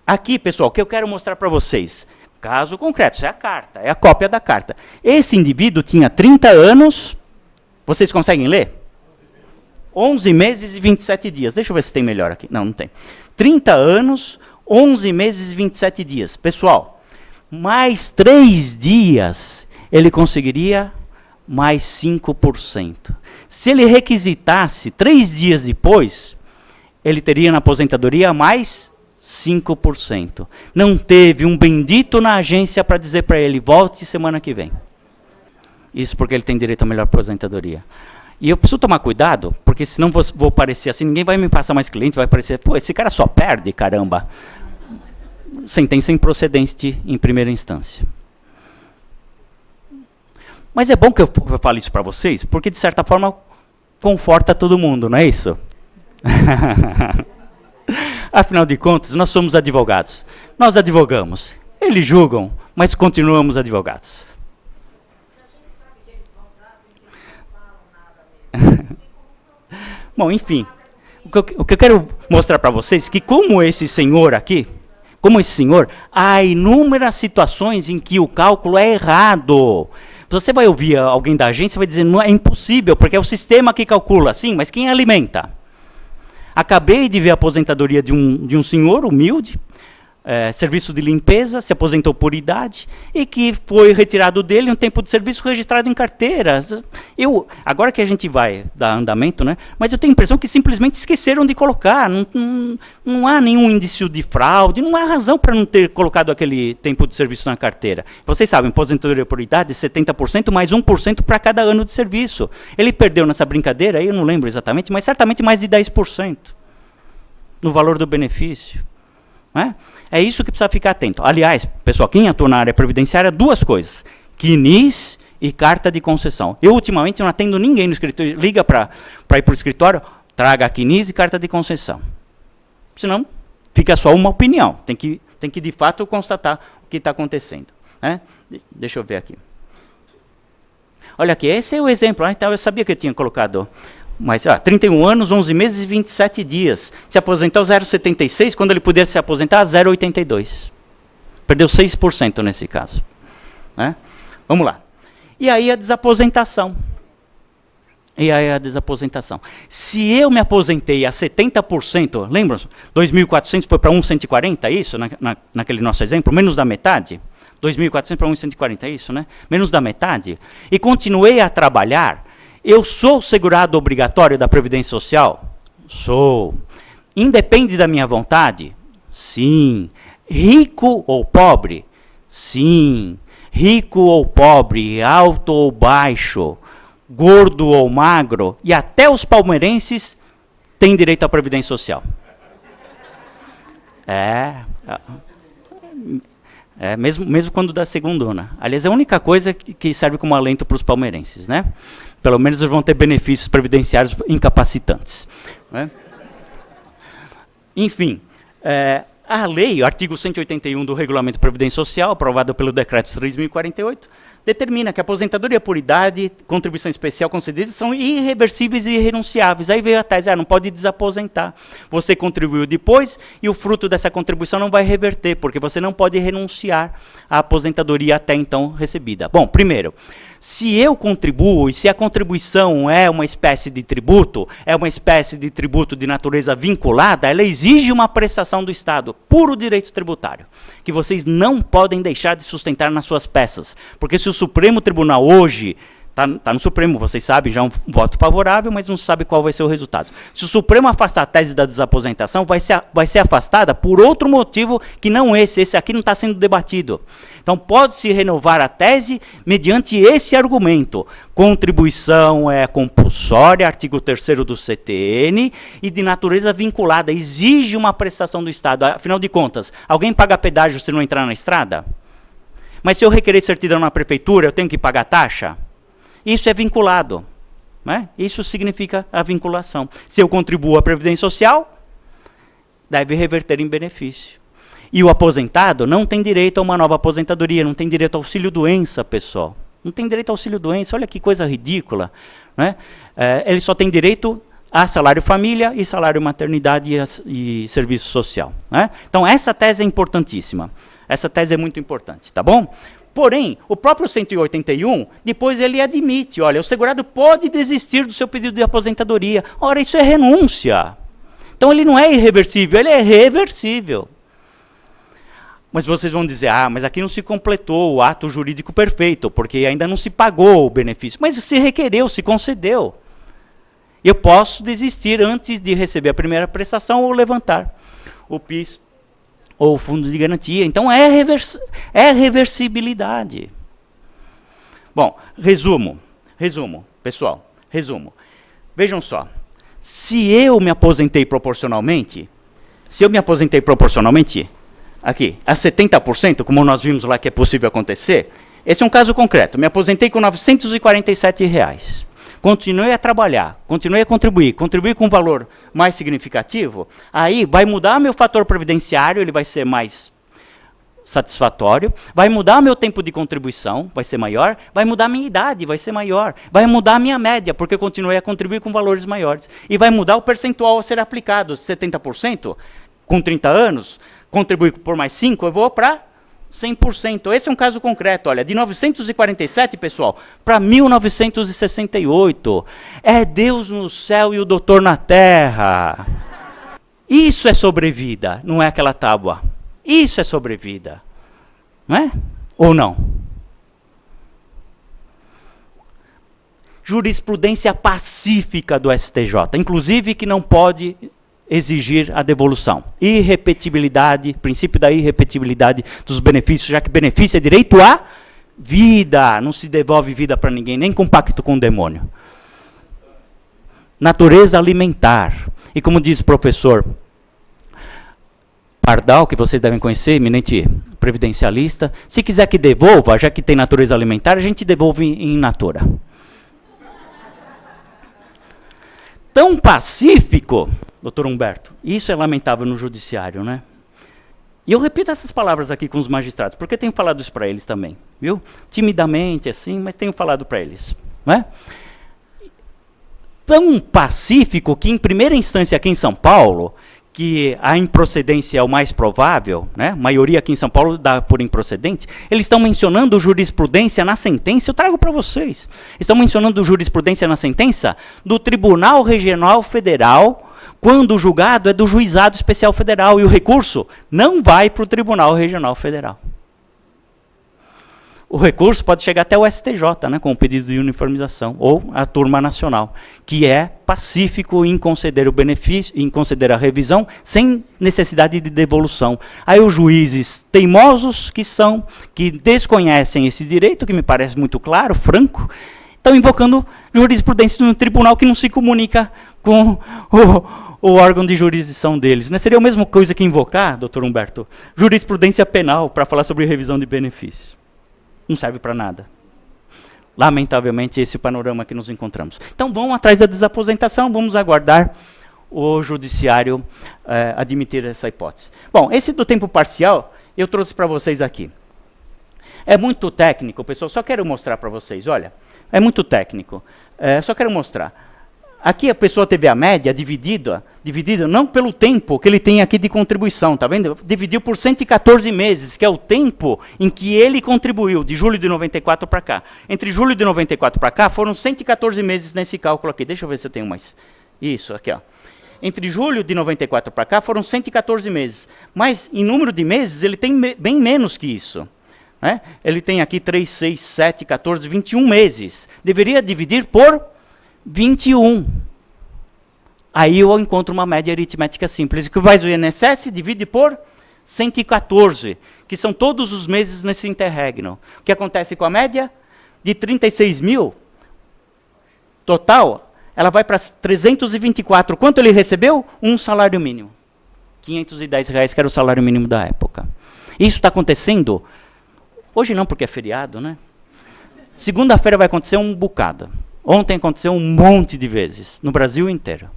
Aqui, pessoal, o que eu quero mostrar para vocês, caso concreto, isso é a carta, é a cópia da carta. Esse indivíduo tinha 30 anos, vocês conseguem ler? 11 meses e 27 dias. Deixa eu ver se tem melhor aqui. Não tem. 30 anos, 11 meses e 27 dias. Pessoal, mais 3 dias, ele conseguiria mais 5%. Se ele requisitasse 3 dias depois, ele teria na aposentadoria mais 5%. Não teve um bendito na agência para dizer para ele, volte semana que vem. Isso porque ele tem direito a melhor aposentadoria. E eu preciso tomar cuidado, porque senão vou parecer assim, ninguém vai me passar mais cliente, vai parecer, pô, esse cara só perde, caramba. Sentença improcedente em primeira instância. Mas é bom que eu fale isso para vocês, porque de certa forma conforta todo mundo, não é isso? Afinal de contas, nós somos advogados. Nós advogamos. Eles julgam, mas continuamos advogados. Bom, enfim. O que eu quero mostrar para vocês é que como esse senhor aqui, há inúmeras situações em que o cálculo é errado. Você vai ouvir alguém da agência e vai dizer, não é impossível, porque é o sistema que calcula. Sim, mas quem alimenta? Acabei de ver a aposentadoria de um senhor humilde, serviço de limpeza, se aposentou por idade, e que foi retirado dele um tempo de serviço registrado em carteiras. Agora que a gente vai dar andamento, né, mas eu tenho a impressão que simplesmente esqueceram de colocar, não há nenhum indício de fraude, não há razão para não ter colocado aquele tempo de serviço na carteira. Vocês sabem, aposentadoria por idade, 70% mais 1% para cada ano de serviço. Ele perdeu nessa brincadeira, eu não lembro exatamente, mas certamente mais de 10% no valor do benefício. É isso que precisa ficar atento. Aliás, pessoal, quem atua na área previdenciária, 2 coisas. CNIS e carta de concessão. Eu, ultimamente, não atendo ninguém no escritório. Liga para ir para o escritório, traga a CNIS e carta de concessão. Senão, fica só uma opinião. Tem que de fato, constatar o que está acontecendo. Deixa eu ver aqui. Olha aqui, esse é o exemplo. Então, eu sabia que eu tinha colocado... Mas, 31 anos, 11 meses e 27 dias. Se aposentou 0,76, quando ele puder se aposentar, 0,82. Perdeu 6% nesse caso. Vamos lá. E aí a desaposentação. Se eu me aposentei a 70%, lembram? 2.400 foi para 1.140, é isso? Naquele nosso exemplo, menos da metade. 2.400 para 1.140, é isso, né? Menos da metade. E continuei a trabalhar. Eu sou segurado obrigatório da Previdência Social? Sou. Independe da minha vontade? Sim. Rico ou pobre? Sim. Rico ou pobre, alto ou baixo, gordo ou magro, e até os palmeirenses têm direito à Previdência Social. Mesmo quando dá segundona. Aliás, é a única coisa que serve como alento para os palmeirenses, né? Pelo menos eles vão ter benefícios previdenciários incapacitantes. Enfim, a lei, o artigo 181 do Regulamento de Previdência Social, aprovado pelo Decreto 3.048, determina que a aposentadoria por idade, contribuição especial concedida, são irreversíveis e irrenunciáveis. Aí veio a tese, não pode desaposentar. Você contribuiu depois e o fruto dessa contribuição não vai reverter, porque você não pode renunciar à aposentadoria até então recebida. Bom, primeiro, se eu contribuo e se a contribuição é uma espécie de tributo de natureza vinculada, ela exige uma prestação do Estado, puro direito tributário, que vocês não podem deixar de sustentar nas suas peças. Porque se o Supremo Tribunal hoje, está no Supremo, vocês sabem, já é um voto favorável, mas não se sabe qual vai ser o resultado. Se o Supremo afastar a tese da desaposentação, vai ser afastada por outro motivo que não esse aqui não está sendo debatido. Então, pode-se renovar a tese mediante esse argumento. Contribuição é compulsória, artigo 3º do CTN, e de natureza vinculada, exige uma prestação do Estado. Afinal de contas, alguém paga pedágio se não entrar na estrada? Mas se eu requerer certidão na prefeitura, eu tenho que pagar taxa? Isso é vinculado. Né? Isso significa a vinculação. Se eu contribuo à Previdência Social, deve reverter em benefício. E o aposentado não tem direito a uma nova aposentadoria, não tem direito ao auxílio-doença, pessoal. Não tem direito ao auxílio-doença, olha que coisa ridícula. Né? Ele só tem direito a salário-família e salário-maternidade e serviço social. Né? Então, essa tese é importantíssima. Essa tese é muito importante, tá bom? Porém, o próprio 181, depois ele admite, olha, o segurado pode desistir do seu pedido de aposentadoria. Ora, isso é renúncia. Então, ele não é irreversível, ele é reversível. Mas vocês vão dizer, mas aqui não se completou o ato jurídico perfeito, porque ainda não se pagou o benefício. Mas se requereu, se concedeu. Eu posso desistir antes de receber a primeira prestação ou levantar o PIS ou o fundo de garantia. Então, é reversibilidade. Bom, resumo, pessoal, resumo. Vejam só, se eu me aposentei proporcionalmente, aqui, a 70%, como nós vimos lá que é possível acontecer, esse é um caso concreto. Me aposentei com R$ 947. Continuei a trabalhar, continuei a contribuir com um valor mais significativo, aí vai mudar meu fator previdenciário, ele vai ser mais satisfatório, vai mudar meu tempo de contribuição, vai ser maior, vai mudar minha idade, vai ser maior, vai mudar a minha média, porque eu continuei a contribuir com valores maiores, e vai mudar o percentual a ser aplicado, 70%, com 30 anos, contribuir por mais 5, eu vou para 100%. Esse é um caso concreto, olha, de 947, pessoal, para 1968. É Deus no céu e o doutor na terra. Isso é sobrevida, não é aquela tábua. Isso é sobrevida. Não é? Ou não? Jurisprudência pacífica do STJ, inclusive que não pode exigir a devolução. Irrepetibilidade, princípio da irrepetibilidade dos benefícios, já que benefício é direito à vida. Não se devolve vida para ninguém, nem com pacto com o demônio. Natureza alimentar. E como diz o professor Pardal, que vocês devem conhecer, eminente previdencialista, se quiser que devolva, já que tem natureza alimentar, a gente devolve in natura. Tão pacífico, doutor Humberto, isso é lamentável no judiciário, né? E eu repito essas palavras aqui com os magistrados, porque tenho falado isso para eles também, viu? Timidamente, assim, mas tenho falado para eles, né? Tão pacífico que, em primeira instância aqui em São Paulo, que a improcedência é o mais provável, né? A maioria aqui em São Paulo dá por improcedente, eles estão mencionando jurisprudência na sentença, eu trago para vocês. Estão mencionando jurisprudência na sentença do Tribunal Regional Federal, quando o julgado é do Juizado Especial Federal, e o recurso não vai para o Tribunal Regional Federal. O recurso pode chegar até o STJ, né, com o pedido de uniformização, ou a turma nacional, que é pacífico em conceder o benefício, em conceder a revisão, sem necessidade de devolução. Aí os juízes teimosos que desconhecem esse direito, que me parece muito claro, franco, estão invocando jurisprudência de um tribunal que não se comunica com o órgão de jurisdição deles. Não seria a mesma coisa que invocar, doutor Humberto, jurisprudência penal para falar sobre revisão de benefícios? Não serve para nada. Lamentavelmente, esse é o panorama que nos encontramos. Então, vão atrás da desaposentação, vamos aguardar o judiciário admitir essa hipótese. Bom, esse do tempo parcial, eu trouxe para vocês aqui. É muito técnico, pessoal, só quero mostrar para vocês, olha, é muito técnico. Só quero mostrar. Aqui a pessoa teve a média dividida não pelo tempo que ele tem aqui de contribuição, tá vendo? Dividiu por 114 meses, que é o tempo em que ele contribuiu, de julho de 94 para cá. Entre julho de 94 para cá, foram 114 meses nesse cálculo aqui. Deixa eu ver se eu tenho mais. Isso, aqui, ó. Entre julho de 94 para cá, foram 114 meses. Mas, em número de meses, ele tem bem menos que isso. Né? Ele tem aqui 3, 6, 7, 14, 21 meses. Deveria dividir por 21. Aí eu encontro uma média aritmética simples. O que faz o INSS divide por 114, que são todos os meses nesse interregno. O que acontece com a média? De 36 mil, total, ela vai para 324. Quanto ele recebeu? Um salário mínimo. R$510, que era o salário mínimo da época. Isso está acontecendo, hoje não, porque é feriado, né? Segunda-feira vai acontecer um bocado. Ontem aconteceu um monte de vezes, no Brasil inteiro.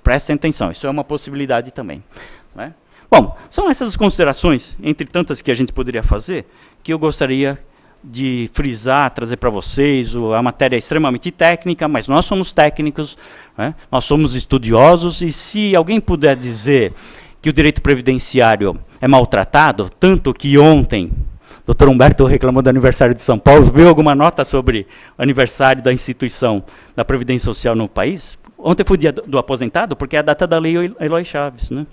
Prestem atenção, isso é uma possibilidade também. Bom, são essas considerações, entre tantas que a gente poderia fazer, que eu gostaria de frisar, trazer para vocês. A matéria é extremamente técnica, mas nós somos técnicos, nós somos estudiosos, e se alguém puder dizer que o direito previdenciário é maltratado, tanto que ontem Dr. Humberto reclamou do aniversário de São Paulo. Viu alguma nota sobre o aniversário da instituição da Previdência Social no país? Ontem foi o dia do aposentado, porque é a data da lei Eloy Chaves. Né?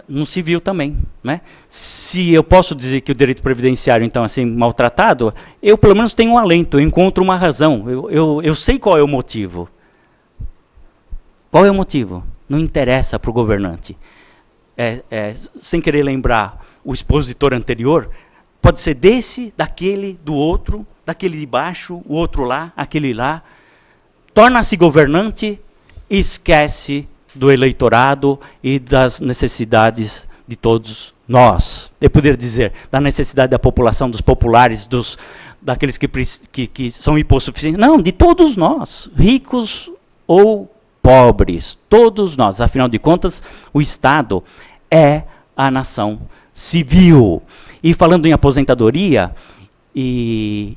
No civil também. Né? Se eu posso dizer que o direito previdenciário, então, assim, maltratado, eu pelo menos tenho um alento, eu encontro uma razão. Eu sei qual é o motivo. Qual é o motivo? Não interessa para o governante. Sem querer lembrar o expositor anterior, pode ser desse, daquele, do outro, daquele de baixo, o outro lá, aquele lá. Torna-se governante e esquece do eleitorado e das necessidades de todos nós. Eu poderia dizer, da necessidade da população, dos populares, daqueles que são hipossuficientes. Não, de todos nós, ricos ou pobres, todos nós. Afinal de contas, o Estado é a nação civil. E falando em aposentadoria, e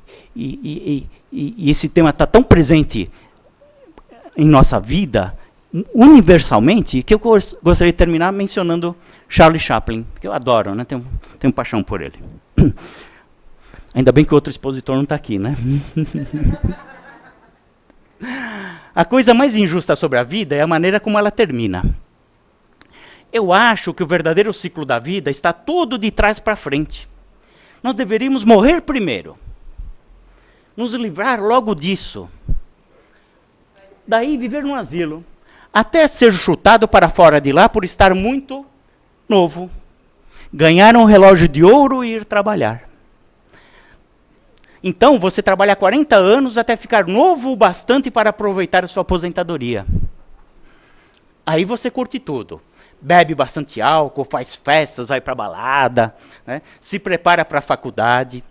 esse tema está tão presente em nossa vida, universalmente, que eu gostaria de terminar mencionando Charlie Chaplin, que eu adoro, né? Tenho paixão por ele. Ainda bem que o outro expositor não está aqui, né? A coisa mais injusta sobre a vida é a maneira como ela termina. Eu acho que o verdadeiro ciclo da vida está todo de trás para frente. Nós deveríamos morrer primeiro. Nos livrar logo disso. Daí viver num asilo. Até ser chutado para fora de lá por estar muito novo. Ganhar um relógio de ouro e ir trabalhar. Então, você trabalha 40 anos até ficar novo o bastante para aproveitar a sua aposentadoria. Aí você curte tudo. Bebe bastante álcool, faz festas, vai para balada, né? Se prepara para a faculdade,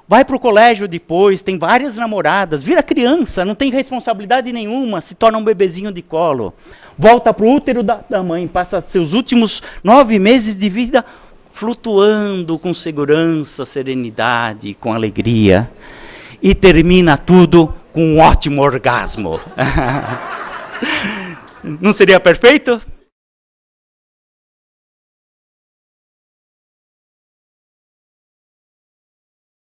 vai para o colégio depois, tem várias namoradas, vira criança, não tem responsabilidade nenhuma, se torna um bebezinho de colo. Volta para o útero da mãe, passa seus últimos 9 meses de vida flutuando com segurança, serenidade, com alegria. E termina tudo com um ótimo orgasmo. Não seria perfeito?